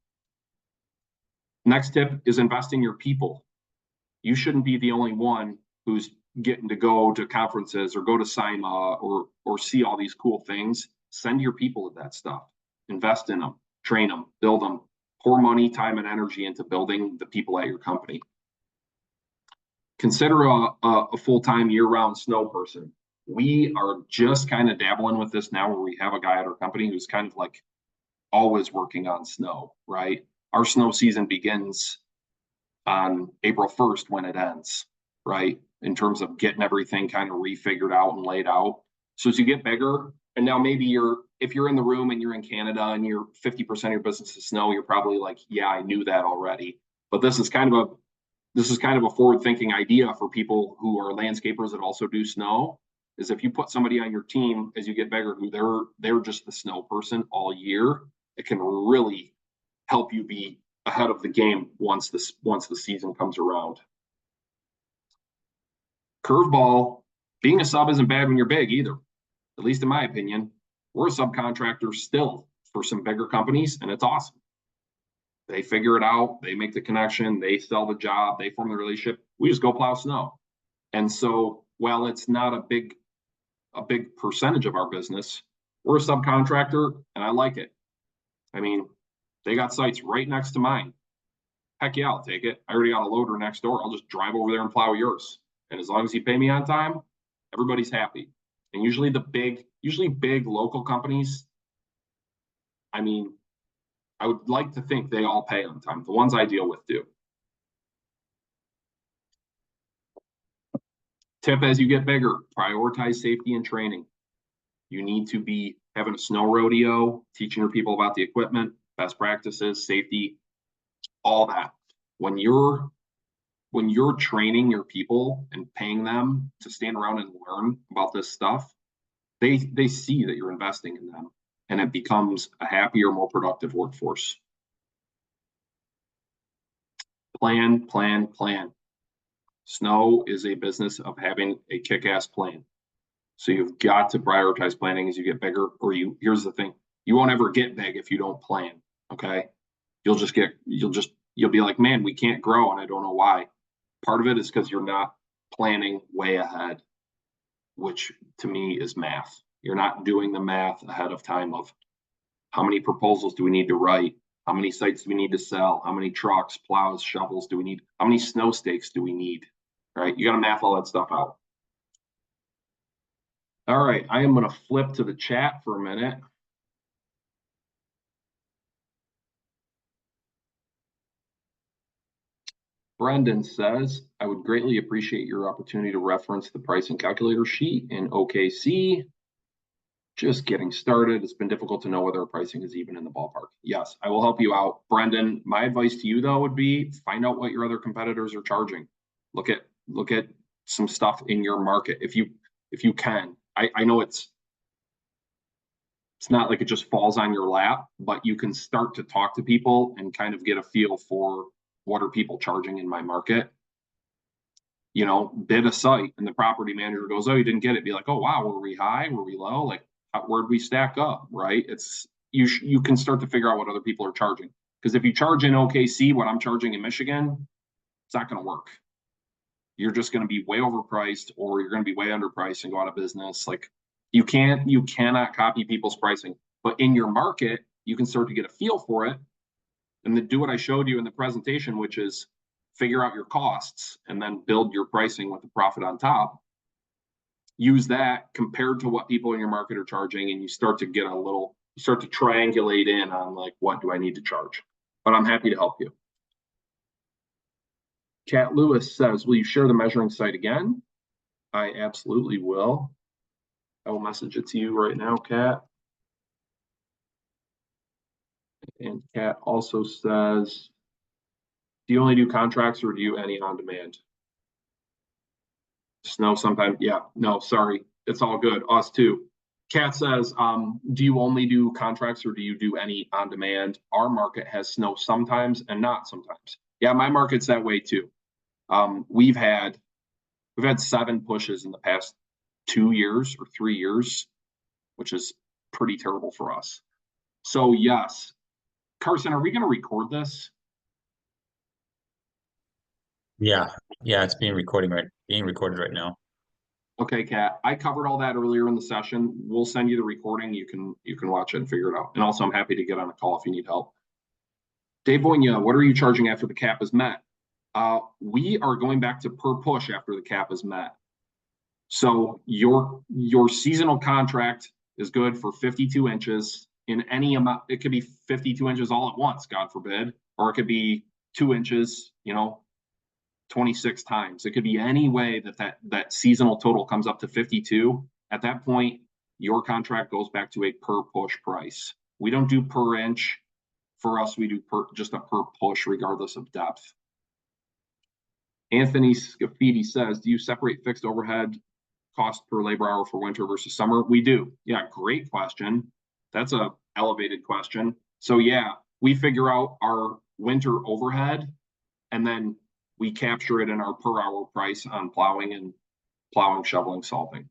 Next tip is invest in your people. You shouldn't be the only one who's getting to go to conferences or go to SIMA or see all these cool things. Send your people to that stuff. Invest in them, train them, build them. Pour money, time, and energy into building the people at your company. Consider a full-time year-round snow person. We are just kind of dabbling with this now, where we have a guy at our company who's kind of like always working on snow, right? Our snow season begins on April 1st when it ends, right? In terms of getting everything kind of refigured out and laid out. So as you get bigger, and now maybe if you're in the room and you're in Canada and you're 50% of your business is snow, you're probably like, yeah, I knew that already. But this is kind of a forward-thinking idea for people who are landscapers that also do snow. Is if you put somebody on your team as you get bigger who they're just the snow person all year, it can really help you be ahead of the game once the season comes around. Curveball: being a sub isn't bad when you're big either. At least in my opinion. We're a subcontractor still for some bigger companies, and it's awesome. They figure it out, they make the connection, they sell the job, they form the relationship. We just go plow snow. And so while it's not a big percentage of our business, we're a subcontractor, and I like it. I mean, they got sites right next to mine. Heck yeah, I'll take it. I already got a loader next door. I'll just drive over there and plow yours. And as long as you pay me on time, everybody's happy. And usually big local companies, I mean, I would like to think they all pay on time. The ones I deal with do. Tip as you get bigger: prioritize safety and training. You need to be having a snow rodeo, teaching your people about the equipment, best practices, safety, all that. When you're training your people and paying them to stand around and learn about this stuff, they see that you're investing in them, and it becomes a happier, more productive workforce. Plan, plan, plan. Snow is a business of having a kick-ass plan. So you've got to prioritize planning as you get bigger, or here's the thing, you won't ever get big if you don't plan. Okay. You'll be like, man, we can't grow. And I don't know why. Part of it is because you're not planning way ahead, which to me is math. You're not doing the math ahead of time of how many proposals do we need to write? How many sites do we need to sell? How many trucks, plows, shovels do we need? How many snow stakes do we need? Right? You got to math all that stuff out. All right, I am going to flip to the chat for a minute. Brendan says, I would greatly appreciate your opportunity to reference the pricing calculator sheet in OKC. Just getting started. It's been difficult to know whether our pricing is even in the ballpark. Yes, I will help you out. Brendan, my advice to you, though, would be find out what your other competitors are charging. Look at some stuff in your market if you can. I know it's not like it just falls on your lap, but you can start to talk to people and kind of get a feel for what are people charging in my market. You know, bid a site and the property manager goes, oh, you didn't get it. Be like, oh, wow, were we high? Were we low? Like, where'd we stack up? Right. It's you can start to figure out what other people are charging. Because if you charge in OKC what I'm charging in Michigan, it's not going to work. You're just going to be way overpriced, or you're going to be way underpriced and go out of business. Like you cannot copy people's pricing, but in your market, you can start to get a feel for it and then do what I showed you in the presentation, which is figure out your costs and then build your pricing with the profit on top. Use that compared to what people in your market are charging, and you start to triangulate in on like, what do I need to charge? But I'm happy to help you. Cat Lewis says, will you share the measuring site again? I absolutely will. I will message it to you right now, Cat. And Cat also says, do you only do contracts or do you any on demand? Snow sometimes. Yeah, no, sorry. It's all good. Us too. Cat says, do you only do contracts or do you do any on demand? Our market has snow sometimes and not sometimes. Yeah, my market's that way too. We've had 7 pushes in the past 2 years or 3 years, which is pretty terrible for us. So yes, Carson, are we going to record this? Yeah, it's being recorded right now. Okay, Kat, I covered all that earlier in the session. We'll send you the recording. You can watch it and figure it out. And also, I'm happy to get on a call if you need help. Dave Voynia, what are you charging after the cap is met? We are going back to per push after the cap is met. So your seasonal contract is good for 52 inches in any amount. It could be 52 inches all at once, God forbid, or it could be 2 inches, 26 times. It could be any way that seasonal total comes up to 52. At that point, your contract goes back to a per push price. We don't do per inch. For us, we do just a per push regardless of depth. Anthony Scafidi says, do you separate fixed overhead cost per labor hour for winter versus summer? We do. Yeah, great question. That's a elevated question. So yeah, we figure out our winter overhead and then we capture it in our per hour price on plowing, shoveling, salting.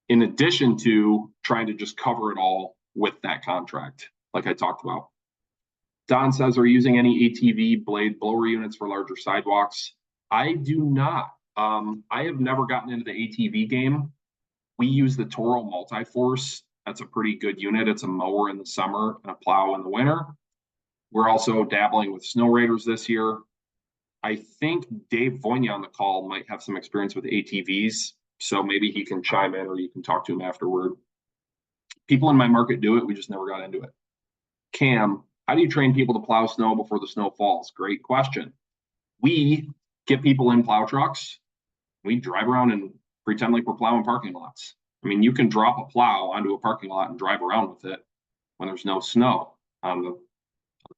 In addition to trying to just cover it all with that contract, like I talked about. Don says, are you using any ATV blade blower units for larger sidewalks? I do not. I have never gotten into the ATV game. We use the Toro Multiforce. That's a pretty good unit. It's a mower in the summer and a plow in the winter. We're also dabbling with snow raiders this year. I think Dave Voynia on the call might have some experience with ATVs, so maybe he can chime in or you can talk to him afterward. People in my market do it. We just never got into it. Cam, how do you train people to plow snow before the snow falls? Great question. We get people in plow trucks. We drive around and pretend like we're plowing parking lots. I mean, you can drop a plow onto a parking lot and drive around with it when there's no snow on the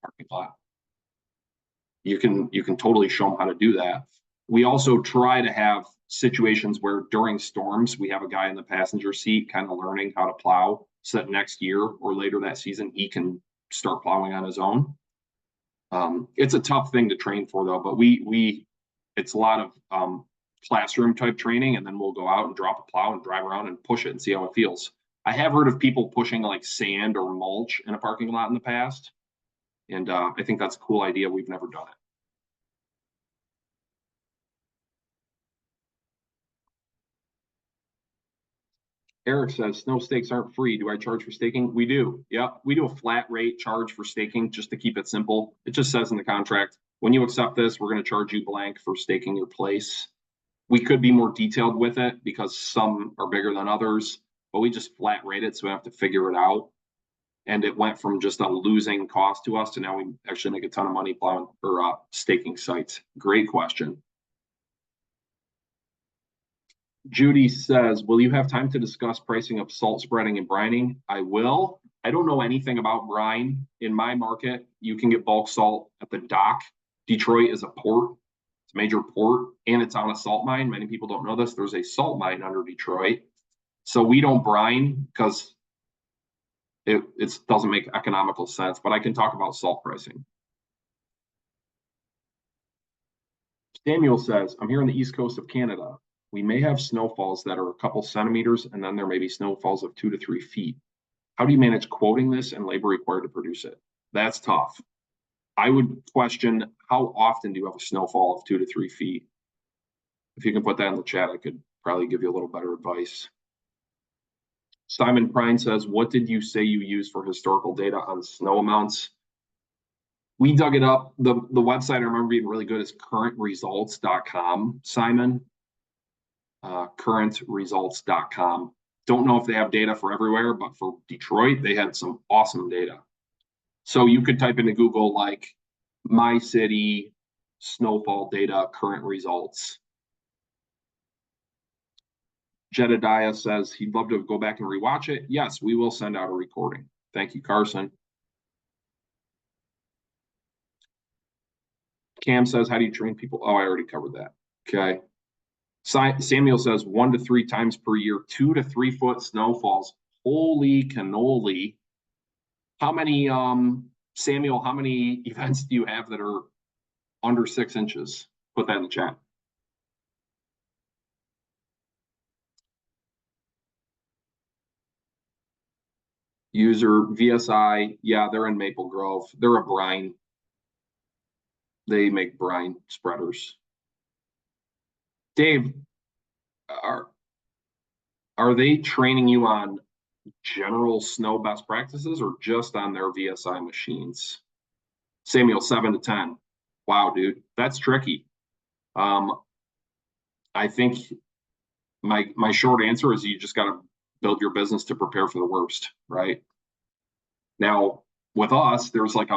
parking lot. You can totally show them how to do that. We also try to have situations where during storms, we have a guy in the passenger seat kind of learning how to plow so that next year or later that season, he can start plowing on his own. It's a tough thing to train for though, but we it's a lot of classroom type training, and then we'll go out and drop a plow and drive around and push it and see how it feels. I have heard of people pushing like sand or mulch in a parking lot in the past, and I think that's a cool idea. We've never done it. Eric says snow stakes aren't free. Do I charge for staking? We do. Yeah, we do a flat rate charge for staking just to keep it simple. It just says in the contract, when you accept this, we're going to charge you blank for staking your place. We could be more detailed with it because some are bigger than others, but we just flat rate it so we have to figure it out. And it went from just a losing cost to us to now we actually make a ton of money plowing or staking sites. Great question. Judy says, will you have time to discuss pricing of salt spreading and brining? I will. I don't know anything about brine. In my market, you can get bulk salt at the dock. Detroit is a port. It's a major port, and it's on a salt mine. Many people don't know this. There's a salt mine under Detroit. So we don't brine because it doesn't make economical sense, but I can talk about salt pricing. Samuel says, I'm here on the east coast of Canada. We may have snowfalls that are a couple centimeters, and then there may be snowfalls of 2 to 3 feet. How do you manage quoting this and labor required to produce it? That's tough. I would question, how often do you have a snowfall of 2 to 3 feet? If you can put that in the chat, I could probably give you a little better advice. Simon Prine says, what did you say you use for historical data on snow amounts? We dug it up. The website I remember being really good is currentresults.com, Simon. Currentresults.com. Don't know if they have data for everywhere, but for Detroit, they had some awesome data. So you could type into Google like my city snowfall data, current results. Jedediah says he'd love to go back and rewatch it. Yes, we will send out a recording. Thank you, Carson. Cam says, how do you train people? Oh, I already covered that. Okay. Samuel says 1 to 3 times per year, 2 to 3 foot snowfalls. Holy cannoli. How many, Samuel, how many events do you have that are under 6 inches? Put that in the chat. User VSI, yeah, they're in Maple Grove. They're a brine. They make brine spreaders. Dave, are they training you on general snow best practices or just on their VSI machines? Samuel, 7 to 10. Wow, dude, that's tricky. I think my short answer is you just got to build your business to prepare for the worst, right? Now, with us, there's like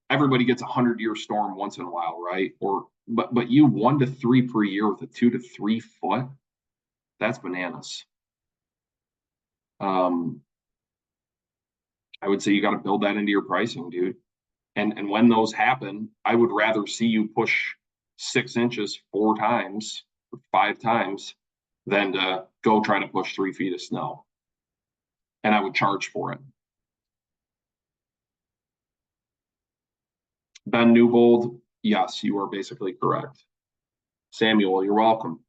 everybody gets a 100-year storm once in a while, right? But you 1 to 3 per year with a 2 to 3 foot, that's bananas. I would say you got to build that into your pricing, dude. And when those happen, I would rather see you push 6 inches 4 times or 5 times than to go try to push 3 feet of snow. And I would charge for it. Ben Newbold, yes, you are basically correct. Samuel, you're welcome.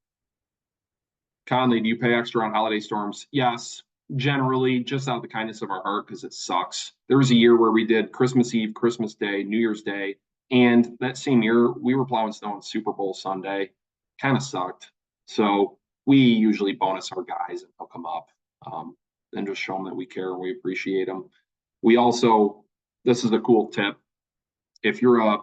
Conley, do you pay extra on holiday storms? Yes, generally, just out of the kindness of our heart because it sucks. There was a year where we did Christmas Eve, Christmas Day, New Year's Day, and that same year we were plowing snow on Super Bowl Sunday. Kind of sucked. So we usually bonus our guys and hook them up and just show them that we care and we appreciate them. We also, this is a cool tip. If you're a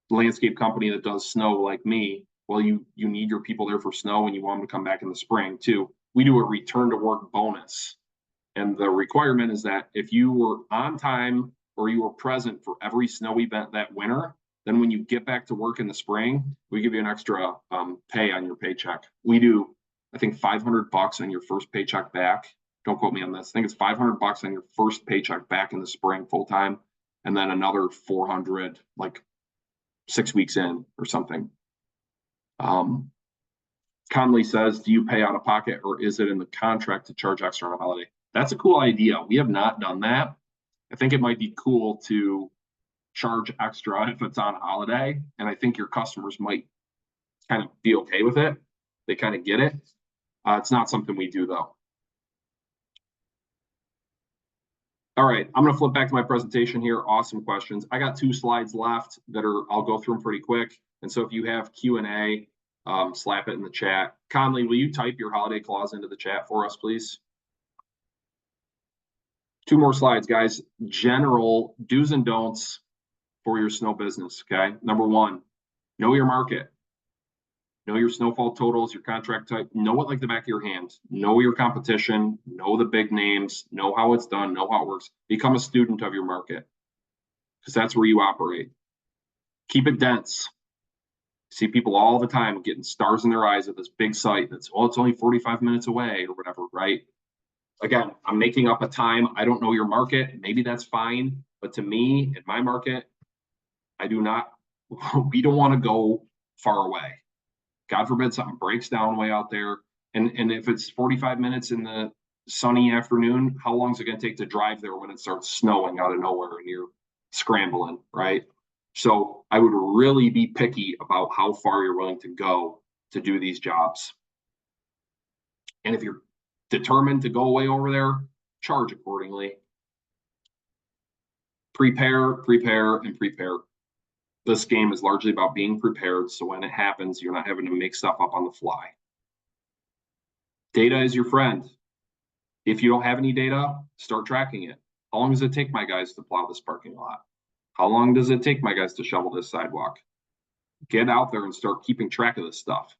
landscape company that does snow like me, well, you need your people there for snow and you want them to come back in the spring too. We do a return to work bonus. And the requirement is that if you were on time or you were present for every snow event that winter, then when you get back to work in the spring, we give you an extra pay on your paycheck. We do, I think, $500 on your first paycheck back. Don't quote me on this. I think it's $500 on your first paycheck back in the spring full time, and then another 400 like 6 weeks in or something. Conley says, do you pay out of pocket or is it in the contract to charge extra on a holiday? That's a cool idea. We have not done that. I think it might be cool to charge extra if it's on holiday. And I think your customers might kind of be okay with it. They kind of get it. It's not something we do though. All right, I'm going to flip back to my presentation here. Awesome questions. I got 2 slides left that I'll go through them pretty quick. And so if you have Q&A, slap it in the chat. Conley, will you type your holiday clause into the chat for us, please? 2 more slides, guys. General do's and don'ts for your snow business, okay? Number 1, know your market. Know your snowfall totals, your contract type, know it like the back of your hand. Know your competition, know the big names, know how it's done, know how it works. Become a student of your market because that's where you operate. Keep it dense. See people all the time getting stars in their eyes at this big site that's, oh, it's only 45 minutes away or whatever, right? Again, I'm making up a time. I don't know your market. Maybe that's fine. But to me, in my market, we don't want to go far away. God forbid something breaks down way out there. And if it's 45 minutes in the sunny afternoon, how long is it going to take to drive there when it starts snowing out of nowhere and you're scrambling, right? So I would really be picky about how far you're willing to go to do these jobs. And if you're determined to go way over there, charge accordingly. Prepare, prepare, and prepare. This game is largely about being prepared, so when it happens, you're not having to make stuff up on the fly. Data is your friend. If you don't have any data, start tracking it. How long does it take my guys to plow this parking lot? How long does it take my guys to shovel this sidewalk? Get out there and start keeping track of this stuff.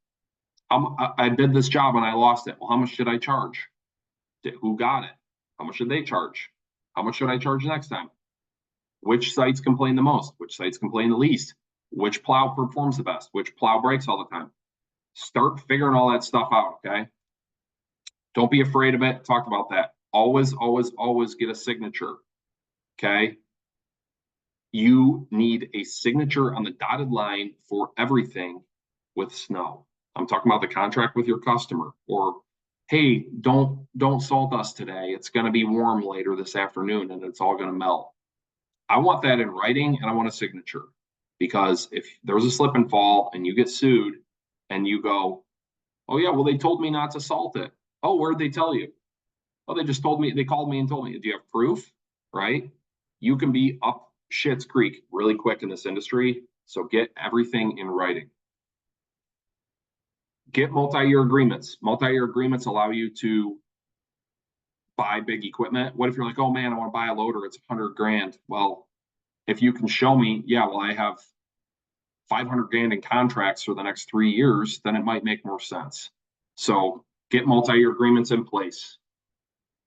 I did this job and I lost it. Well, how much should I charge? Who got it? How much should they charge? How much should I charge next time? Which sites complain the most? Which sites complain the least? Which plow performs the best? Which plow breaks all the time? Start figuring all that stuff out, okay? Don't be afraid of it. Talk about that. Always, always, always get a signature, okay? You need a signature on the dotted line for everything with snow. I'm talking about the contract with your customer, or hey, don't salt us today. It's going to be warm later this afternoon and it's all going to melt. I want that in writing and I want a signature, because if there's a slip and fall and you get sued and you go, oh yeah, well, they told me not to salt it. Oh, where'd they tell you? Oh, they just told me, they called me and told me. Do you have proof? Right? You can be up shit's creek really quick in this industry. So get everything in writing. Get multi-year agreements. Multi-year agreements allow you to buy big equipment. What if you're like, oh man, I want to buy a loader, it's 100 grand. Well, if you can show me, yeah, well, I have 500 grand in contracts for the next 3 years, then it might make more sense. So get multi-year agreements in place.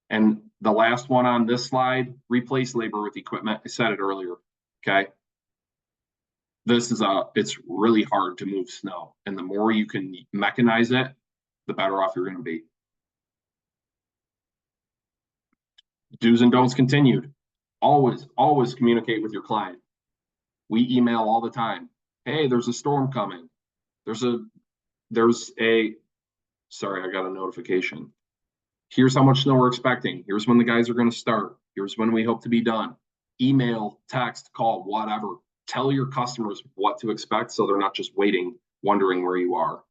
And the last one on this slide, replace labor with equipment. I said it earlier, okay? It's really hard to move snow. And the more you can mechanize it, the better off you're going to be. Do's and don'ts continued. Always, always communicate with your client. We email all the time. Hey, there's a storm coming. Sorry, I got a notification. Here's how much snow we're expecting. Here's when the guys are going to start. Here's when we hope to be done. Email, text, call, whatever. Tell your customers what to expect so they're not just waiting, wondering where you are.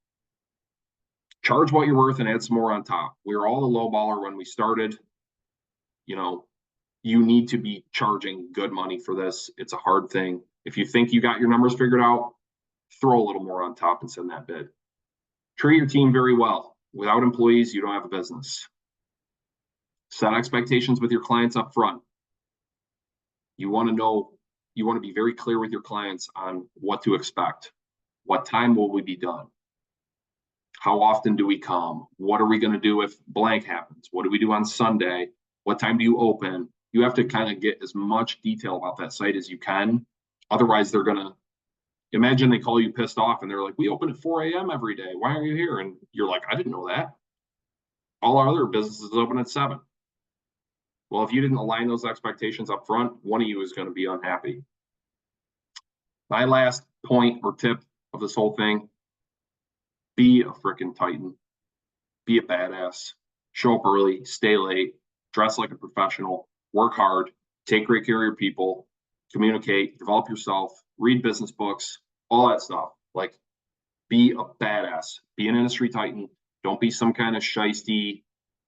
Charge what you're worth and add some more on top. We were all a low baller when we started. You know, you need to be charging good money for this. It's a hard thing. If you think you got your numbers figured out, throw a little more on top and send that bid. Treat your team very well. Without employees, you don't have a business. Set expectations with your clients up front. You want to be very clear with your clients on what to expect. What time will we be done? How often do we come? What are we going to do if blank happens? What do we do on Sunday? What time do you open? You have to kind of get as much detail about that site as you can. Otherwise, they're going to imagine they call you pissed off and they're like, we open at 4 a.m. every day. Why are you here? And you're like, I didn't know that. All our other businesses open at 7. Well, if you didn't align those expectations up front, one of you is going to be unhappy. My last point or tip of this whole thing, be a freaking Titan. Be a badass. Show up early, stay late, dress like a professional, work hard, take great care of your people, communicate, develop yourself, read business books, all that stuff. Like, Be a badass. Be an industry titan. Don't be some kind of shisty.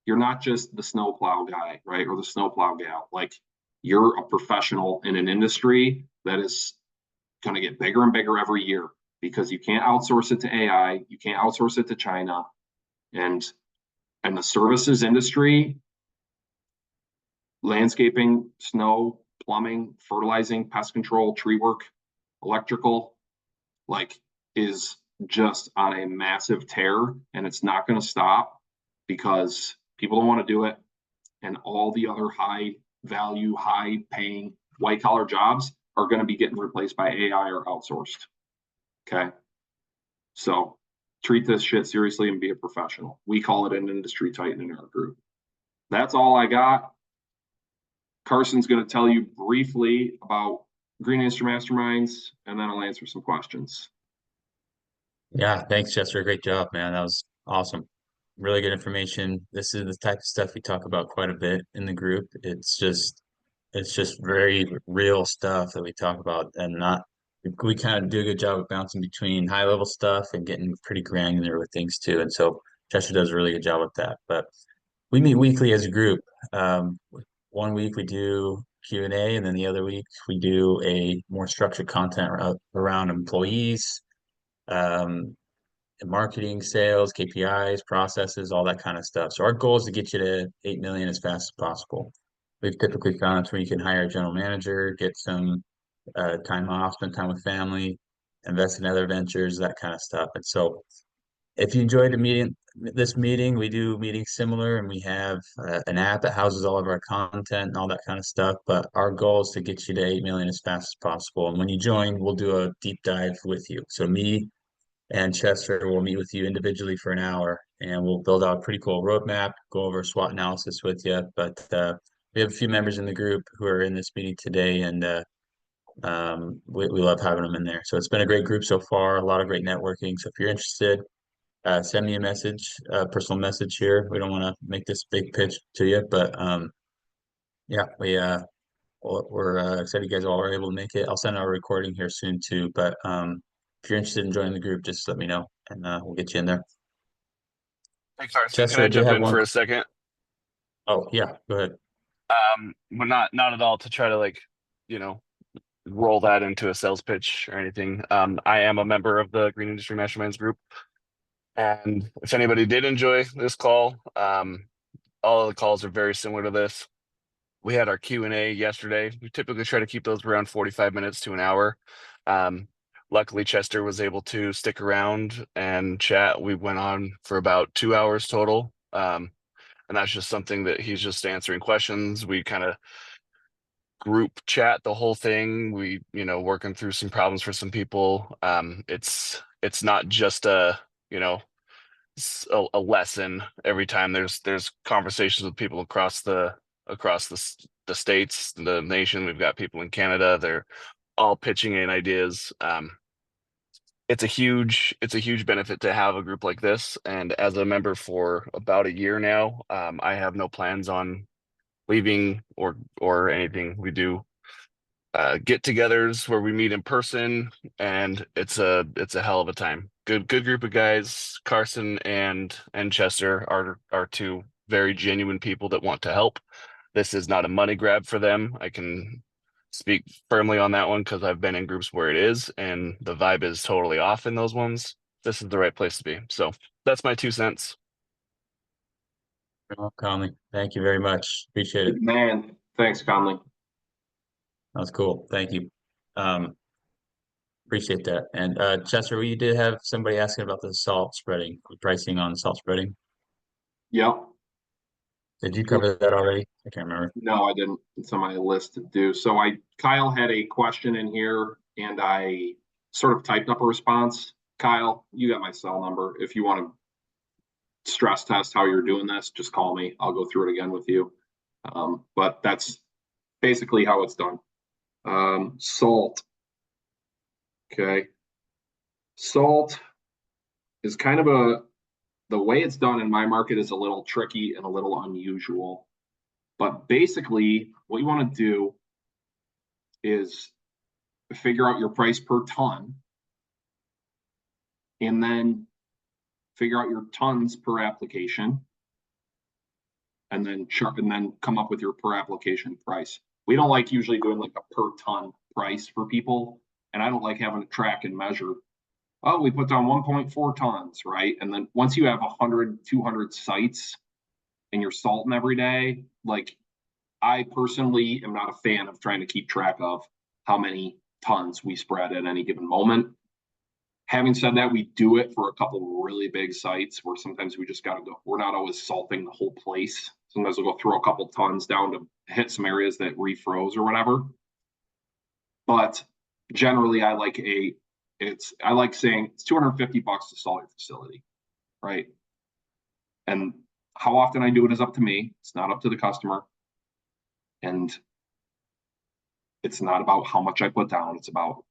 You're not just the snowplow guy, right? Or the snowplow gal. Like, you're a professional in an industry that is going to get bigger and bigger every year, because you can't outsource it to AI. You can't outsource it to China. And the services industry, landscaping, snow, plumbing, fertilizing, pest control, tree work, electrical, like, is just on a massive tear, and it's not going to stop because people don't want to do it. And all the other high value, high paying white collar jobs are going to be getting replaced by AI or outsourced. Okay. So treat this shit seriously and be a professional. We call it an industry titan in our group. That's all I got. Carson's going to tell you briefly about Green Industry Masterminds, and then I'll answer some questions. Yeah, thanks, Chester. Great job, man. That was awesome. Really good information. This is the type of stuff we talk about quite a bit in the group. It's just very real stuff that we talk about, and not we kind of do a good job of bouncing between high level stuff and getting pretty granular with things too. And so Chester does a really good job with that. But we meet weekly as a group. Um, one week we do Q&A, and then the other week we do a more structured content around employees, um, marketing, sales, KPIs, processes, all that kind of stuff. So our goal is to get you to 8 million as fast as possible. We've typically found it's where you can hire a general manager, get some time off, spend time with family, invest in other ventures, that kind of stuff. And so if you enjoyed this meeting, we do meetings similar, and we have an app that houses all of our content and all that kind of stuff. But our goal is to get you to 8 million as fast as possible. And when you join, we'll do a deep dive with you. So me and Chester will meet with you individually for an hour, and we'll build out a pretty cool roadmap, go over SWOT analysis with you. But we have a few members in the group who are in this meeting today, and we love having them in there. So it's been a great group so far, a lot of great networking. So if you're interested, send me a message, a personal message here. We don't want to make this big pitch to you, but yeah, we're excited you guys all are able to make it. I'll send out a recording here soon too. But if you're interested in joining the group, just let me know, and we'll get you in there. Hey Carson, can Chester, I I did jump have in one. for a second? Oh yeah, go ahead. But not at all to try to you know, roll that into a sales pitch or anything. I am a member of the Green Industry Masterminds group, and if anybody did enjoy this call, all of the calls are very similar to this. We had our Q&A yesterday. We typically try to keep those around 45 minutes to an hour. Luckily, Chester was able to stick around and chat. We went on for about 2 hours total. And that's just something that he's just answering questions. We kind of group chat the whole thing. We, working through some problems for some people. It's not just a lesson every time. There's conversations with people across the states, the nation. We've got people in Canada. They're all pitching in ideas. It's a huge benefit to have a group like this. And as a member for about a year now, I have no plans on leaving or anything. We do get-togethers where we meet in person, and it's a hell of a time. Good group of guys. Carson and Chester are two very genuine people that want to help. This is not a money grab for them. I can speak firmly on that one because I've been in groups where it is, and the vibe is totally off in those ones. This is the right place to be. So that's my 2 cents. Well, Conley, thank you very much. Appreciate it. Man, thanks, Conley. That was cool. Thank you. Um, Appreciate that. And Chester, you did have somebody asking about the salt spreading, pricing on salt spreading. Yep. Did you cover that already? I can't remember. No, I didn't. It's on my list to do. So Kyle had a question in here, and I sort of typed up a response. Kyle, you got my cell number. If you want to stress test how you're doing this, just call me. I'll go through it again with you. But that's basically how it's done. Salt. Okay. Salt is kind of the way it's done in my market is a little tricky and a little unusual. But basically, what you want to do is figure out your price per ton. and then figure out your tons per application, and then come up with your per application price. We don't like usually doing like a per ton price for people, and I don't like having to track and measure. Oh, we put down 1.4 tons, right? And then once you have 100, 200 sites and you're salting every day, like I personally am not a fan of trying to keep track of how many tons we spread at any given moment. Having said that, we do it for a couple of really big sites where sometimes we just got to go. We're not always salting the whole place. Sometimes we'll go throw a couple tons down to hit some areas that refroze or whatever. But generally, I like saying it's $250 to salt your facility, right? And how often I do it is up to me. It's not up to the customer. And it's not about how much I put down. It's about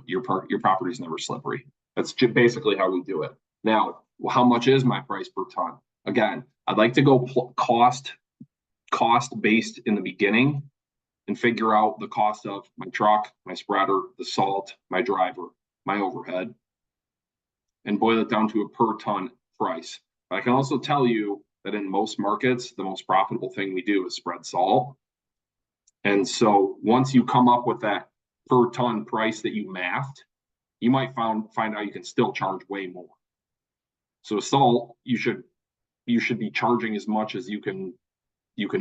your property is never slippery. That's basically how we do it. Now, how much is my price per ton? Again, I'd like to go cost based in the beginning and figure out the cost of my truck, my spreader, the salt, my driver, my overhead, and boil it down to a per ton price. But I can also tell you that in most markets, the most profitable thing we do is spread salt. And so once you come up with that per ton price that you mathed, you might find out you can still charge way more. So salt, you should be charging as much as you can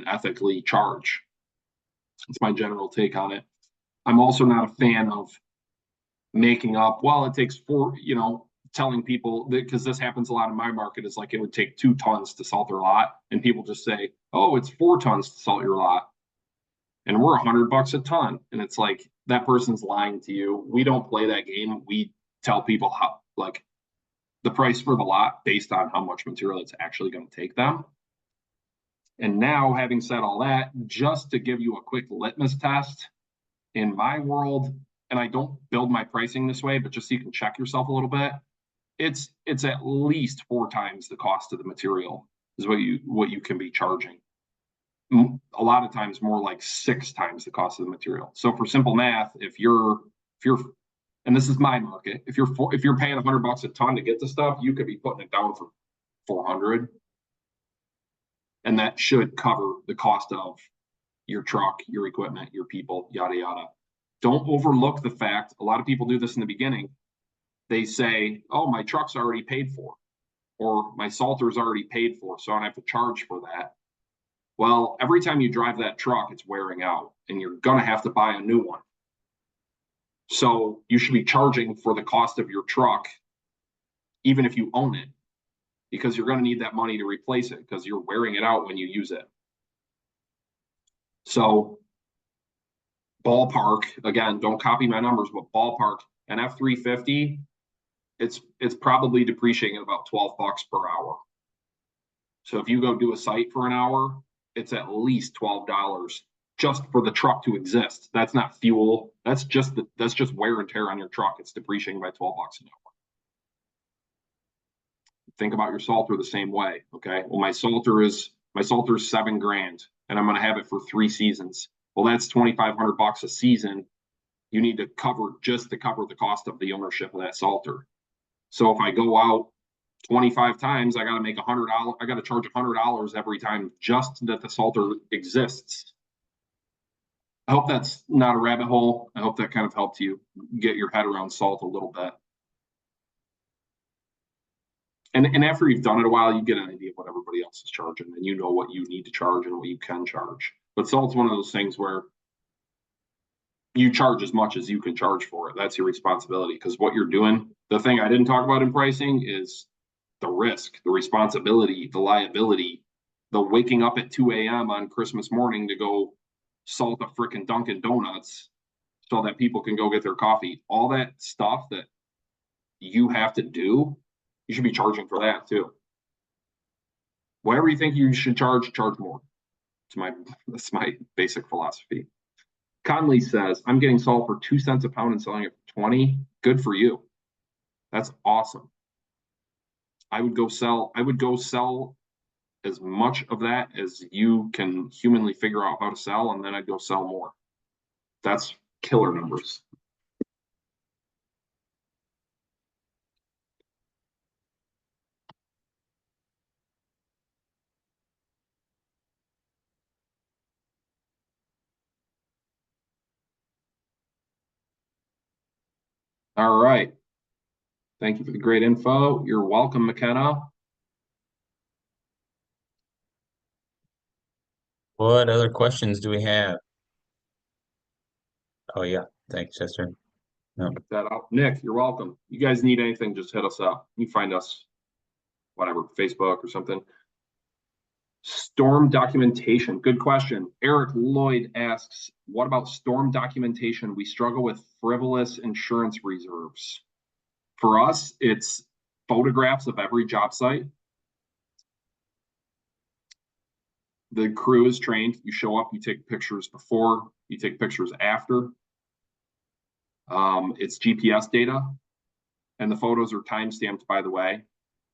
ethically charge. That's my general take on it. I'm also not a fan of making up, well, it takes telling people that, because this happens a lot in my market, is like it would take 2 tons to salt their lot, and people just say, oh, it's 4 tons to salt your lot, and we're $100 a ton, and it's like that person's lying to you. We don't play that game. We tell people how, like, the price for the lot based on how much material it's actually going to take them. And now, having said all that, just to give you a quick litmus test, in my world, and I don't build my pricing this way, but just so you can check yourself a little bit, it's at least 4 times the cost of the material is what you can be charging. A lot of times more like 6 times the cost of the material. So for simple math, if you're and this is my market, if you're paying $100 a ton to get the stuff, you could be putting it down for 400, and that should cover the cost of your truck, your equipment, your people, yada yada. Don't overlook the fact, a lot of people do this in the beginning. They say, oh, my truck's already paid for, or my salter's already paid for, so I don't have to charge for that. Well, every time you drive that truck, it's wearing out, and you're going to have to buy a new one. So you should be charging for the cost of your truck, even if you own it, because you're going to need that money to replace it because you're wearing it out when you use it. So ballpark, again, don't copy my numbers, but ballpark, an F350, it's probably depreciating at about $12 per hour. So if you go do a site for an hour, it's at least $12 just for the truck to exist. That's not fuel. That's just wear and tear on your truck. It's depreciating by $12 an hour. Think about your salter the same way. Okay. Well, my salter is $7,000, and I'm going to have it for 3 seasons. Well, that's $2,500 a season. You need to cover the cost of the ownership of that salter. So if I go out 25 times, I got to make $100. I got to charge $100 every time just that the salter exists. I hope that's not a rabbit hole. I hope that kind of helped you get your head around salt a little bit. And after you've done it a while, you get an idea of what everybody else is charging, and you know what you need to charge and what you can charge. But salt's one of those things where you charge as much as you can charge for it. That's your responsibility, because what you're doing, the thing I didn't talk about in pricing is the risk, the responsibility, the liability, the waking up at 2 a.m. on Christmas morning to go salt a freaking Dunkin' Donuts so that people can go get their coffee. All that stuff that you have to do, you should be charging for that too. Whatever you think you should charge more. That's my basic philosophy. Conley says, I'm getting salt for 2 cents a pound and selling it for 20. Good for you. That's awesome. I would go sell as much of that as you can humanly figure out how to sell, and then I'd go sell more. That's killer numbers. All right. Thank you for the great info. You're welcome, McKenna. What other questions do we have? Oh yeah, thanks, Chester. No. Check that out. Nick, you're welcome. You guys need anything, just hit us up. You find us, whatever, Facebook or something. Storm documentation. Good question. Eric Lloyd asks, what about storm documentation? We struggle with frivolous insurance reserves. For us, it's photographs of every job site. The crew is trained. You show up, you take pictures before, you take pictures after. It's GPS data, and the photos are time stamped, by the way.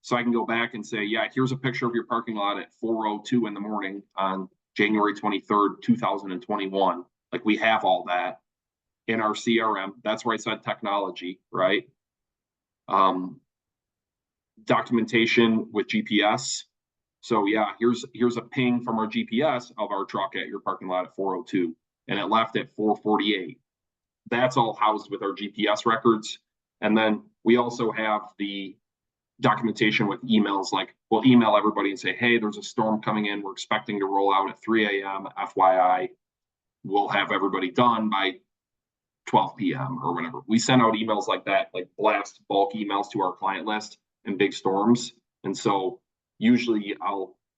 So I can go back and say, yeah, here's a picture of your parking lot at 4:02 in the morning on January 23rd, 2021. Like, we have all that in our CRM. That's where I said technology, right? Documentation with GPS. So yeah, here's a ping from our GPS of our truck at your parking lot at 4:02, and it left at 4:48. That's all housed with our GPS records. And then we also have the documentation with emails. Like, we'll email everybody and say, hey, there's a storm coming in. We're expecting to roll out at 3 a.m. FYI. We'll have everybody done by 12 p.m. or whatever. We send out emails like that, like blast bulk emails to our client list in big storms. And so usually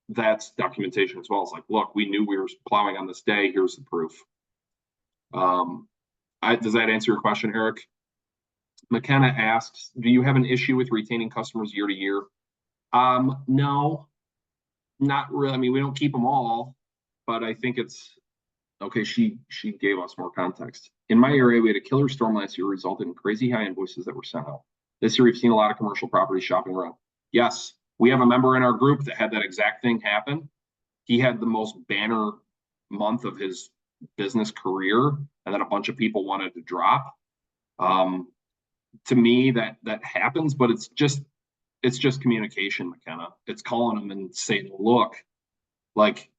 that's documentation as well. It's like, look, we knew we were plowing on this day. Here's the proof. Does that answer your question, Eric? McKenna asks, do you have an issue with retaining customers year to year? No, not really. I mean, we don't keep them all, but I think it's okay. She gave us more context. In my area, we had a killer storm last year, resulted in crazy high invoices that were sent out. This year, we've seen a lot of commercial property shopping around. Yes, we have a member in our group that had that exact thing happen. He had the most banner month of his business career, and then a bunch of people wanted to drop. To me, that happens, but it's just communication, McKenna. It's calling them and saying, look, like,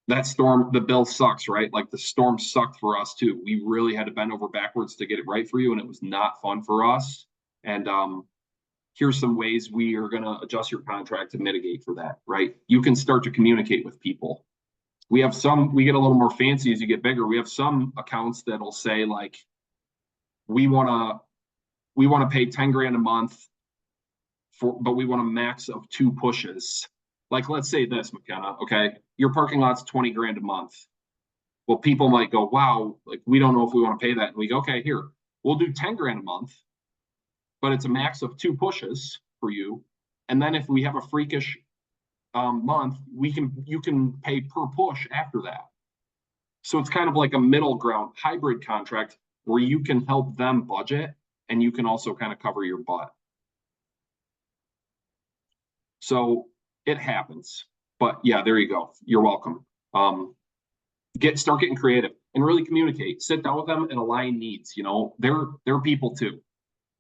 that storm, the bill sucks, right? Like, the storm sucked for us too. We really had to bend over backwards to get it right for you, and it was not fun for us. And here's some ways we are going to adjust your contract to mitigate for that, right? You can start to communicate with people. We get a little more fancy as you get bigger. We have some accounts that'll say, like, we want to pay 10 grand a month but we want a max of 2 pushes. Like, let's say this, McKenna, okay? Your parking lot's 20 grand a month. Well, people might go, wow, like, we don't know if we want to pay that. And we go, okay, here, we'll do 10 grand a month, but it's a max of 2 pushes for you. And then if we have a freakish month, you can pay per push after that. So it's kind of like a middle ground hybrid contract where you can help them budget and you can also kind of cover your butt. So it happens, but yeah, there you go. You're welcome. Start getting creative and really communicate. Sit down with them and align needs. You know, they're people too,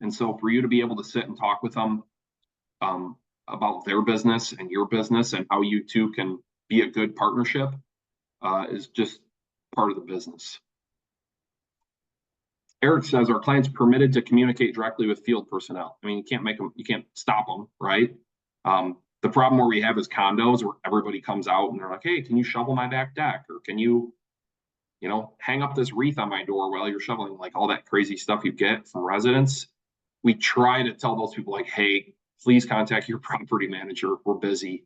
and so for you to be able to sit and talk with them about their business and your business and how you two can be a good partnership is just part of the business. Eric says, our clients permitted to communicate directly with field personnel. I mean, you can't stop them, right? The problem where we have is condos where everybody comes out and they're like, hey, can you shovel my back deck? Or can you hang up this wreath on my door while you're shoveling? Like, all that crazy stuff you get from residents. We try to tell those people, like, hey, please contact your property manager. We're busy.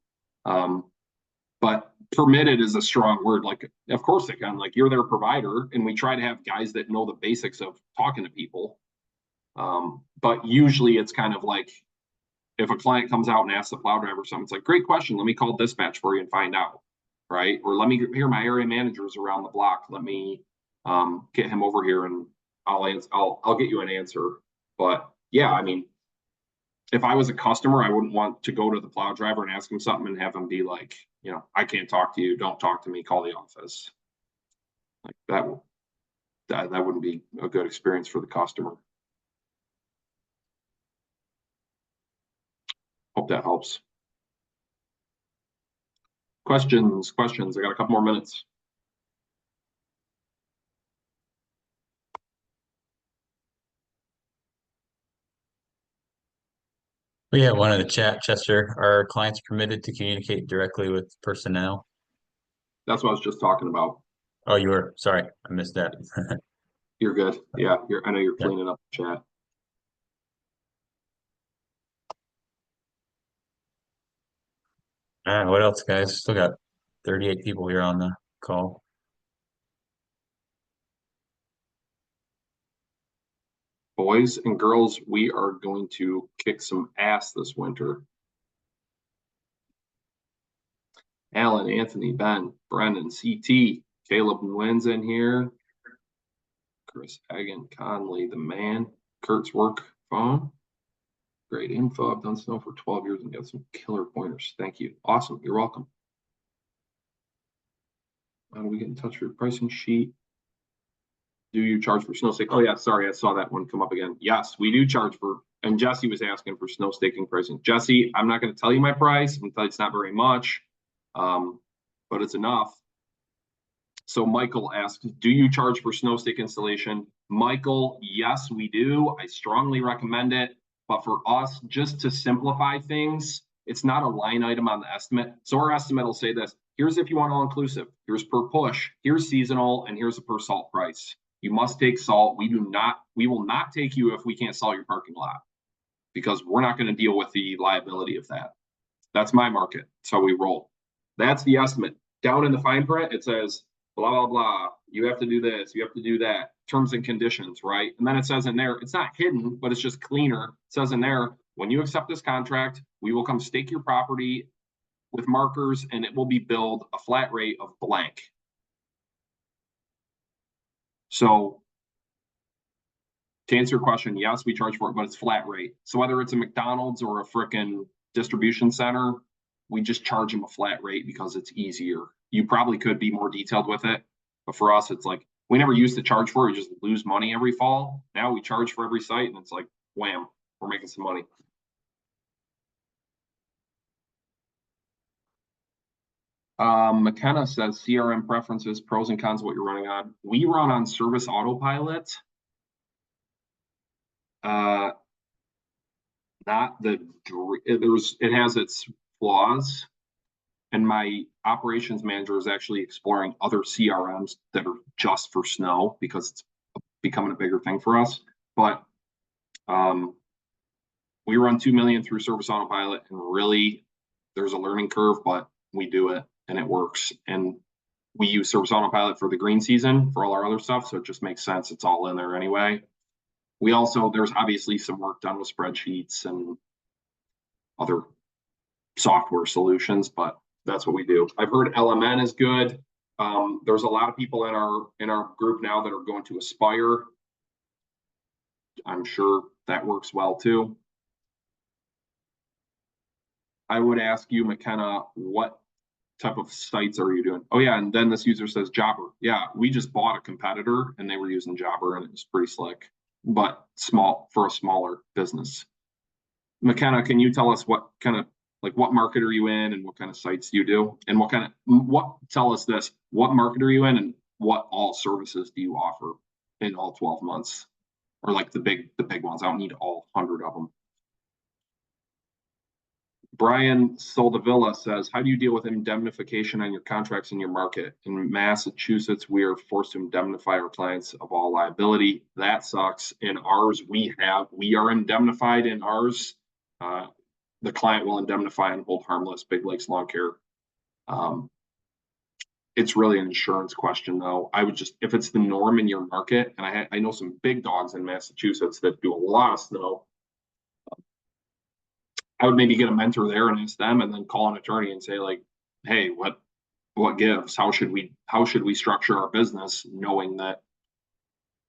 But permitted is a strong word. Like, of course they can. Like, you're their provider, and we try to have guys that know the basics of talking to people. But usually it's kind of like, if a client comes out and asks the plow driver something, it's like, great question. Let me call dispatch for you and find out, right? Or let me hear my area managers around the block. Let me get him over here and I'll get you an answer. But yeah, I mean, if I was a customer, I wouldn't want to go to the plow driver and ask him something and have him be like, I can't talk to you. Don't talk to me. Call the office. Like, that wouldn't be a good experience for the customer. Hope that helps. Questions. I got a couple more minutes. We had one in the chat, Chester. Are clients permitted to communicate directly with personnel? That's what I was just talking about. Oh, you were, sorry, I missed that. You're good. Yeah, I know you're Yeah. cleaning up the chat. What else, guys? Still got 38 people here on the call. Boys and girls, we are going to kick some ass this winter. Alan, Anthony, Ben, Brennan, CT, Caleb Nguyen's in here. Chris Hagan, Conley, the man, Kurt's work phone. Great info. I've done snow for 12 years and got some killer pointers. Thank you. Awesome. You're welcome. How do we get in touch with your pricing sheet? Do you charge for snow staking? Oh yeah, sorry, I saw that one come up again. Yes, we do charge for, and Jesse was asking for snow staking pricing. Jesse, I'm not going to tell you my price. I'm going to tell you it's not very much, but it's enough. So Michael asks, do you charge for snow stake installation? Michael, yes, we do. I strongly recommend it. But for us, just to simplify things, it's not a line item on the estimate. So our estimate will say this: here's if you want all inclusive, here's per push, here's seasonal, and here's a per salt price. You must take salt. We will not take you if we can't salt your parking lot, because we're not going to deal with the liability of that. That's my market. So we roll. That's the estimate. Down in the fine print, it says blah, blah, blah. You have to do this. You have to do that. Terms and conditions, right? And then it says in there, it's not hidden, but it's just cleaner. It says in there, when you accept this contract, we will come stake your property with markers and it will be billed a flat rate of blank. So to answer your question, yes, we charge for it, but it's flat rate. So whether it's a McDonald's or a frickin' distribution center, we just charge them a flat rate because it's easier. You probably could be more detailed with it, but for us, it's like we never used to charge for it. We just lose money every fall. Now we charge for every site, and it's like wham, we're making some money. McKenna says CRM preferences, pros and cons of what you're running on. We run on service autopilot. Not the it has its flaws, and my operations manager is actually exploring other CRMs that are just for snow because it's becoming a bigger thing for us. But we run 2 million through service autopilot, and really there's a learning curve, but we do it and it works. And we use service autopilot for the green season for all our other stuff, so it just makes sense. It's all in there anyway. We also, there's obviously some work done with spreadsheets and other software solutions, but that's what we do. I've heard LMN is good. There's a lot of people in our group now that are going to Aspire. I'm sure that works well too. I would ask you, McKenna, what type of sites are you doing? Oh yeah, and then this user says Jobber. Yeah, we just bought a competitor and they were using Jobber and it was pretty slick, but small for a smaller business. McKenna, can you tell us what kind of, like, what market are you in and what kind of sites you do? And tell us this, what market are you in and what all services do you offer in all 12 months? Or like the big ones. I don't need all 100 of them. Brian Soldavilla says, how do you deal with indemnification on your contracts in your market? In Massachusetts, we are forced to indemnify our clients of all liability. That sucks. In ours, we are indemnified in ours. The client will indemnify and hold harmless. Big Lakes Lawn Care. It's really an insurance question, though. I would just, if it's the norm in your market, and I know some big dogs in Massachusetts that do a lot of snow, I would maybe get a mentor there and ask them, and then call an attorney and say, like, hey, what gives? How should we structure our business, knowing that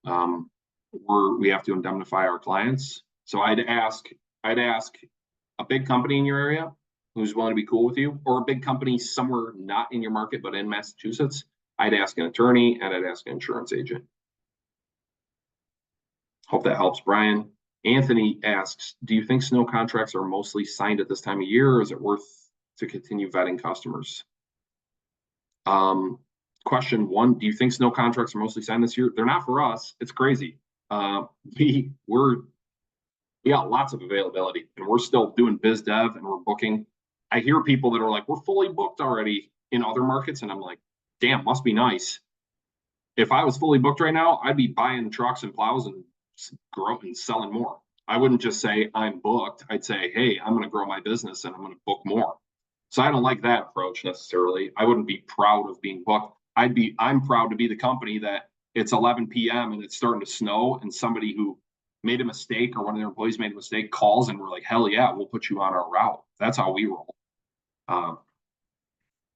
we have to indemnify our clients? So I'd ask a big company in your area who's willing to be cool with you, or a big company somewhere not in your market but in Massachusetts. I'd ask an attorney and I'd ask an insurance agent. Hope that helps, Brian. Anthony asks, do you think snow contracts are mostly signed at this time of year, or is it worth to continue vetting customers? Question one, do you think snow contracts are mostly signed this year? They're not for us. It's crazy. We're We got lots of availability, and we're still doing biz dev and we're booking. I hear people that are like, we're fully booked already in other markets, and I'm like, damn, must be nice. If I was fully booked right now, I'd be buying trucks and plows and growing and selling more. I wouldn't just say I'm booked. I'd say, hey, I'm going to grow my business and I'm going to book more. So I don't like that approach necessarily. I wouldn't be proud of being booked. I'm proud to be the company that it's 11 p.m. and it's starting to snow, and somebody who made a mistake or one of their employees made a mistake calls and we're like, hell yeah, we'll put you on our route. That's how we roll. Uh,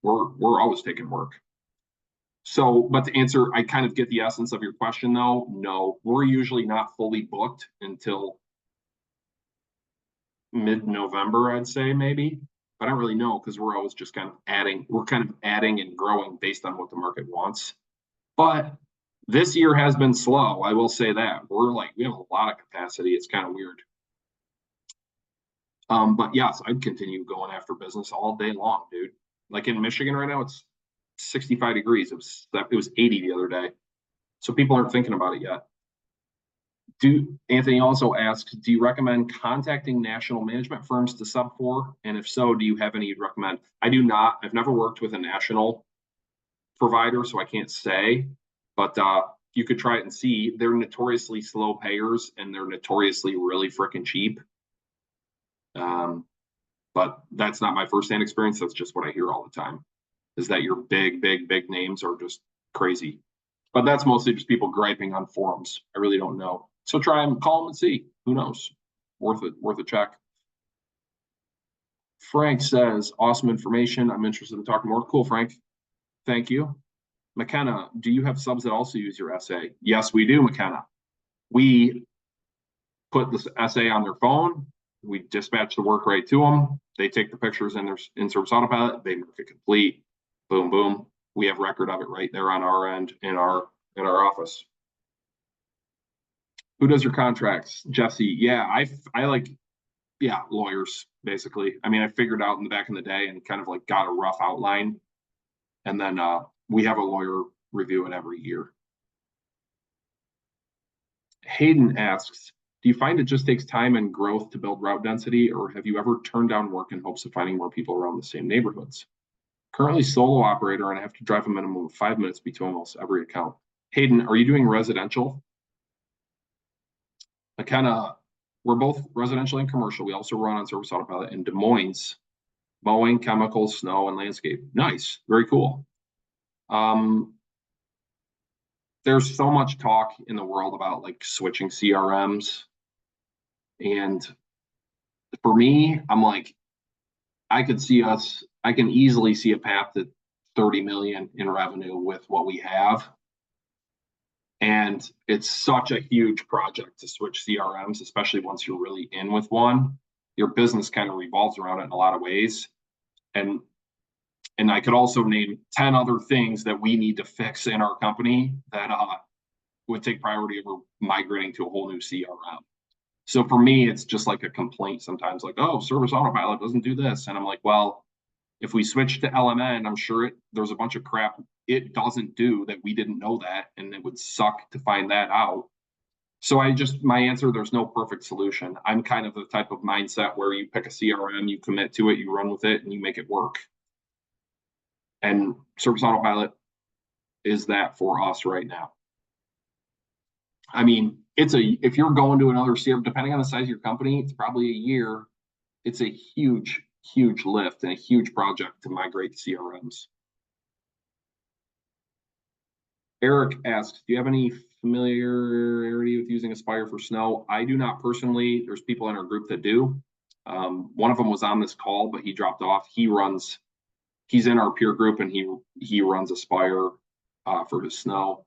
we're always taking work. So, but to answer, I kind of get the essence of your question though. No, we're usually not fully booked until mid-November, I'd say maybe. I don't really know because we're always just kind of adding, we're kind of adding and growing based on what the market wants. But this year has been slow. I will say that. We have a lot of capacity. It's kind of weird. But yes, I'd continue going after business all day long, dude. Like in Michigan right now, it's 65 degrees. It was 80 the other day. So people aren't thinking about it yet. Anthony also asks, do you recommend contacting national management firms to sub for? And if so, do you have any you'd recommend? I do not. I've never worked with a national provider, so I can't say. But you could try it and see. They're notoriously slow payers and they're notoriously really freaking cheap. But that's not my firsthand experience. That's just what I hear all the time. Is that your big names are just crazy. But that's mostly just people griping on forums. I really don't know. So try and call them and see. Who knows? Worth a check. Frank says, awesome information. I'm interested in talking more. Cool, Frank. Thank you. McKenna, do you have subs that also use your essay? Yes, we do, McKenna. We put this essay on their phone. We dispatch the work right to them. They take the pictures in Service Autopilot. They mark it complete. Boom, boom. We have record of it right there on our end in our office. Who does your contracts? Jesse. Yeah, I like, yeah, lawyers, basically. I mean, I figured out in the back in the day and kind of like got a rough outline. And then we have a lawyer review it every year. Hayden asks, do you find it just takes time and growth to build route density, or have you ever turned down work in hopes of finding more people around the same neighborhoods? Currently solo operator, and I have to drive a minimum of 5 minutes between almost every account. Hayden, are you doing residential? McKenna, we're both residential and commercial. We also run on Service Autopilot in Des Moines, mowing, chemicals, snow, and landscape. Nice, very cool. There's so much talk in the world about like switching CRMs. And for me, I'm like, I can easily see a path to 30 million in revenue with what we have. And it's such a huge project to switch CRMs, especially once you're really in with one. Your business kind of revolves around it in a lot of ways. And I could also name 10 other things that we need to fix in our company that would take priority over migrating to a whole new CRM. So for me, it's just like a complaint sometimes, like, oh, Service Autopilot doesn't do this. And I'm like, well, if we switch to LMN, I'm sure there's a bunch of crap it doesn't do that we didn't know that, and it would suck to find that out. So my answer, there's no perfect solution. I'm kind of the type of mindset where you pick a CRM, you commit to it, you run with it, and you make it work. And Service Autopilot is that for us right now. I mean, if you're going to another CRM, depending on the size of your company, it's probably a year. It's a huge lift and a huge project to migrate to CRMs. Eric asks, do you have any familiarity with using Aspire for snow? I do not personally. There's people in our group that do. One of them was on this call, but he dropped off. He's in our peer group and he runs Aspire for his snow.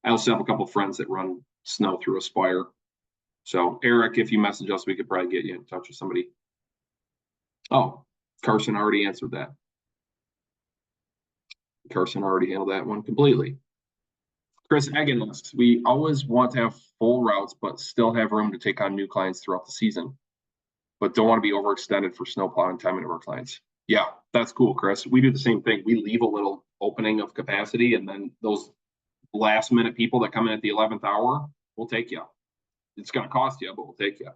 I also have a couple of friends that run snow through Aspire. So Eric, if you message us, we could probably get you in touch with somebody. Oh, Carson already answered that. Carson already handled that one completely. Chris Egan asks, we always want to have full routes, but still have room to take on new clients throughout the season, but don't want to be overextended for snow plowing time into our clients. Yeah, that's cool, Chris. We do the same thing. We leave a little opening of capacity, and then those last minute people that come in at the 11th hour, we'll take you. It's going to cost you, but we'll take you.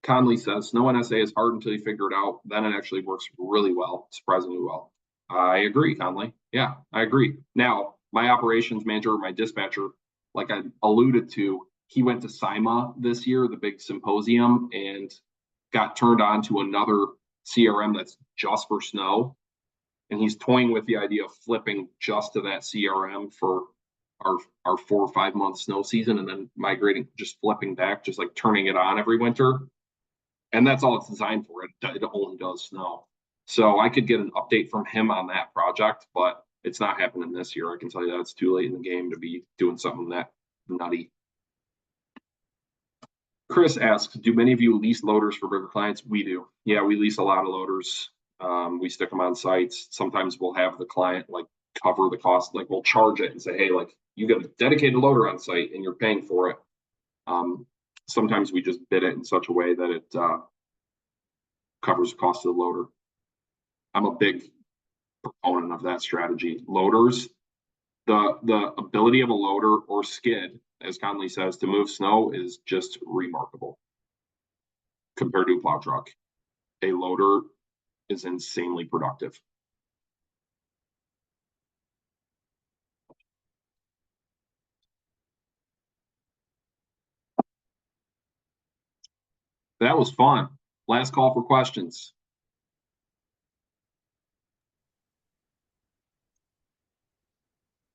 Conley says snow NSA is hard until you figure it out. Then it actually works really well, surprisingly well. I agree, Conley. Yeah, I agree. Now, my operations manager, my dispatcher, like I alluded to, he went to SIMA this year, the big symposium, and got turned on to another CRM that's just for snow. And he's toying with the idea of flipping just to that CRM for our 4 or 5 month snow season, and then migrating, just flipping back, just like turning it on every winter. And that's all it's designed for. It only does snow. So I could get an update from him on that project, but it's not happening this year. I can tell you that it's too late in the game to be doing something that nutty. Chris asks, do many of you lease loaders for bigger clients? We do. Yeah, we lease a lot of loaders. We stick them on sites. Sometimes we'll have the client like cover the cost. Like we'll charge it and say, hey, like you got a dedicated loader on site and you're paying for it. Sometimes we just bid it in such a way that it covers the cost of the loader. I'm a big proponent of that strategy. Loaders, the ability of a loader or skid, as Conley says, to move snow is just remarkable compared to a plow truck. A loader is insanely productive. That was fun. Last call for questions.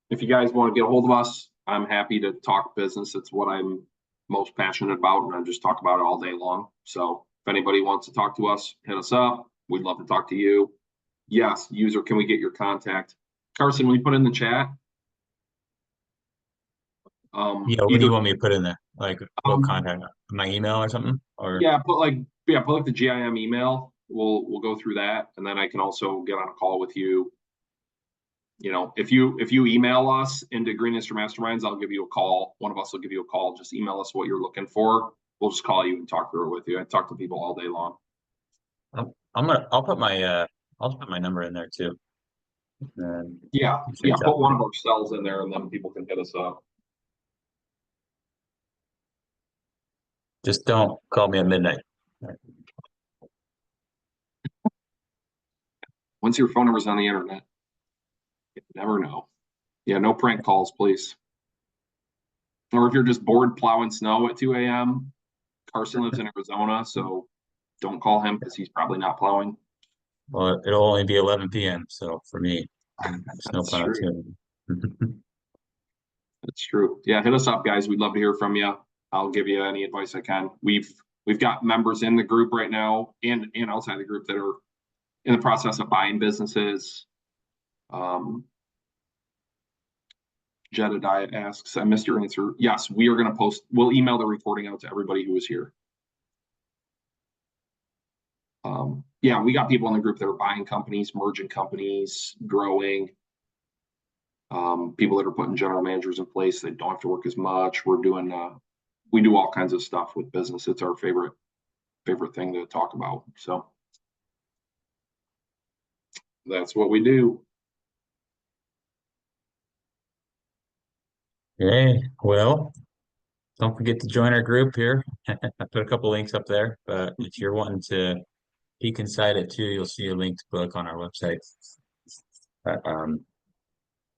If you guys want to get a hold of us, I'm happy to talk business. It's what I'm most passionate about, and I just talk about it all day long. So if anybody wants to talk to us, hit us up. We'd love to talk to you. Yes, user, can we get your contact? Carson, will you put in the chat? Yeah, what do you want me to put in there? Like what Um, contact? My email or something? Or yeah, put like the GIM email. We'll go through that, and then I can also get on a call with you. You know, if you email us into Green Industry Masterminds, I'll give you a call. One of us will give you a call. Just email us what you're looking for. We'll just call you and talk through it with you. I talk to people all day long. I'll just put my number in there too. And Yeah, just yeah. reach out Put to one me. of our cells in there, and then people can hit us up. Just don't call me at midnight. Once your phone number's on the internet, you never know. Yeah, no prank calls, please. Or if you're just bored plowing snow at 2 a.m., Carson lives in Arizona, so don't call him because he's probably not plowing. Well, it'll only be 11 p.m. So for me, That's snowplow true. too. That's true. Yeah, hit us up, guys. We'd love to hear from you. I'll give you any advice I can. We've got members in the group right now and outside the group that are in the process of buying businesses. Jedediah asks, I missed your answer. Yes, we are going to post, we'll email the recording out to everybody who is here. Yeah, we got people in the group that are buying companies, merging companies, growing. People that are putting general managers in place, they don't have to work as much. We do all kinds of stuff with business. It's our favorite thing to talk about. So that's what we do. Hey, well, don't forget to join our group here. I put a couple links up there, but if you're wanting to peek inside it too, you'll see a link to book on our website. But,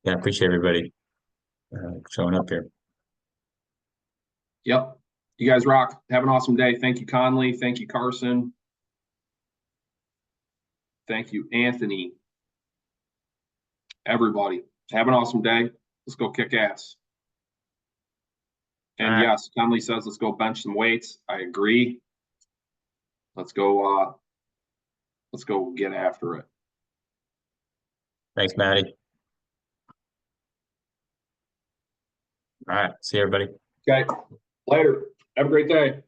yeah, I appreciate everybody showing up here. Yep. You guys rock. Have an awesome day. Thank you, Conley. Thank you, Carson. Thank you, Anthony. Everybody. Have an awesome day. Let's go kick ass. All And right. yes, Conley says let's go bench some weights. I agree. Let's go get after it. Thanks, Maddie. All right. See you, everybody. Okay. Later. Have a great day.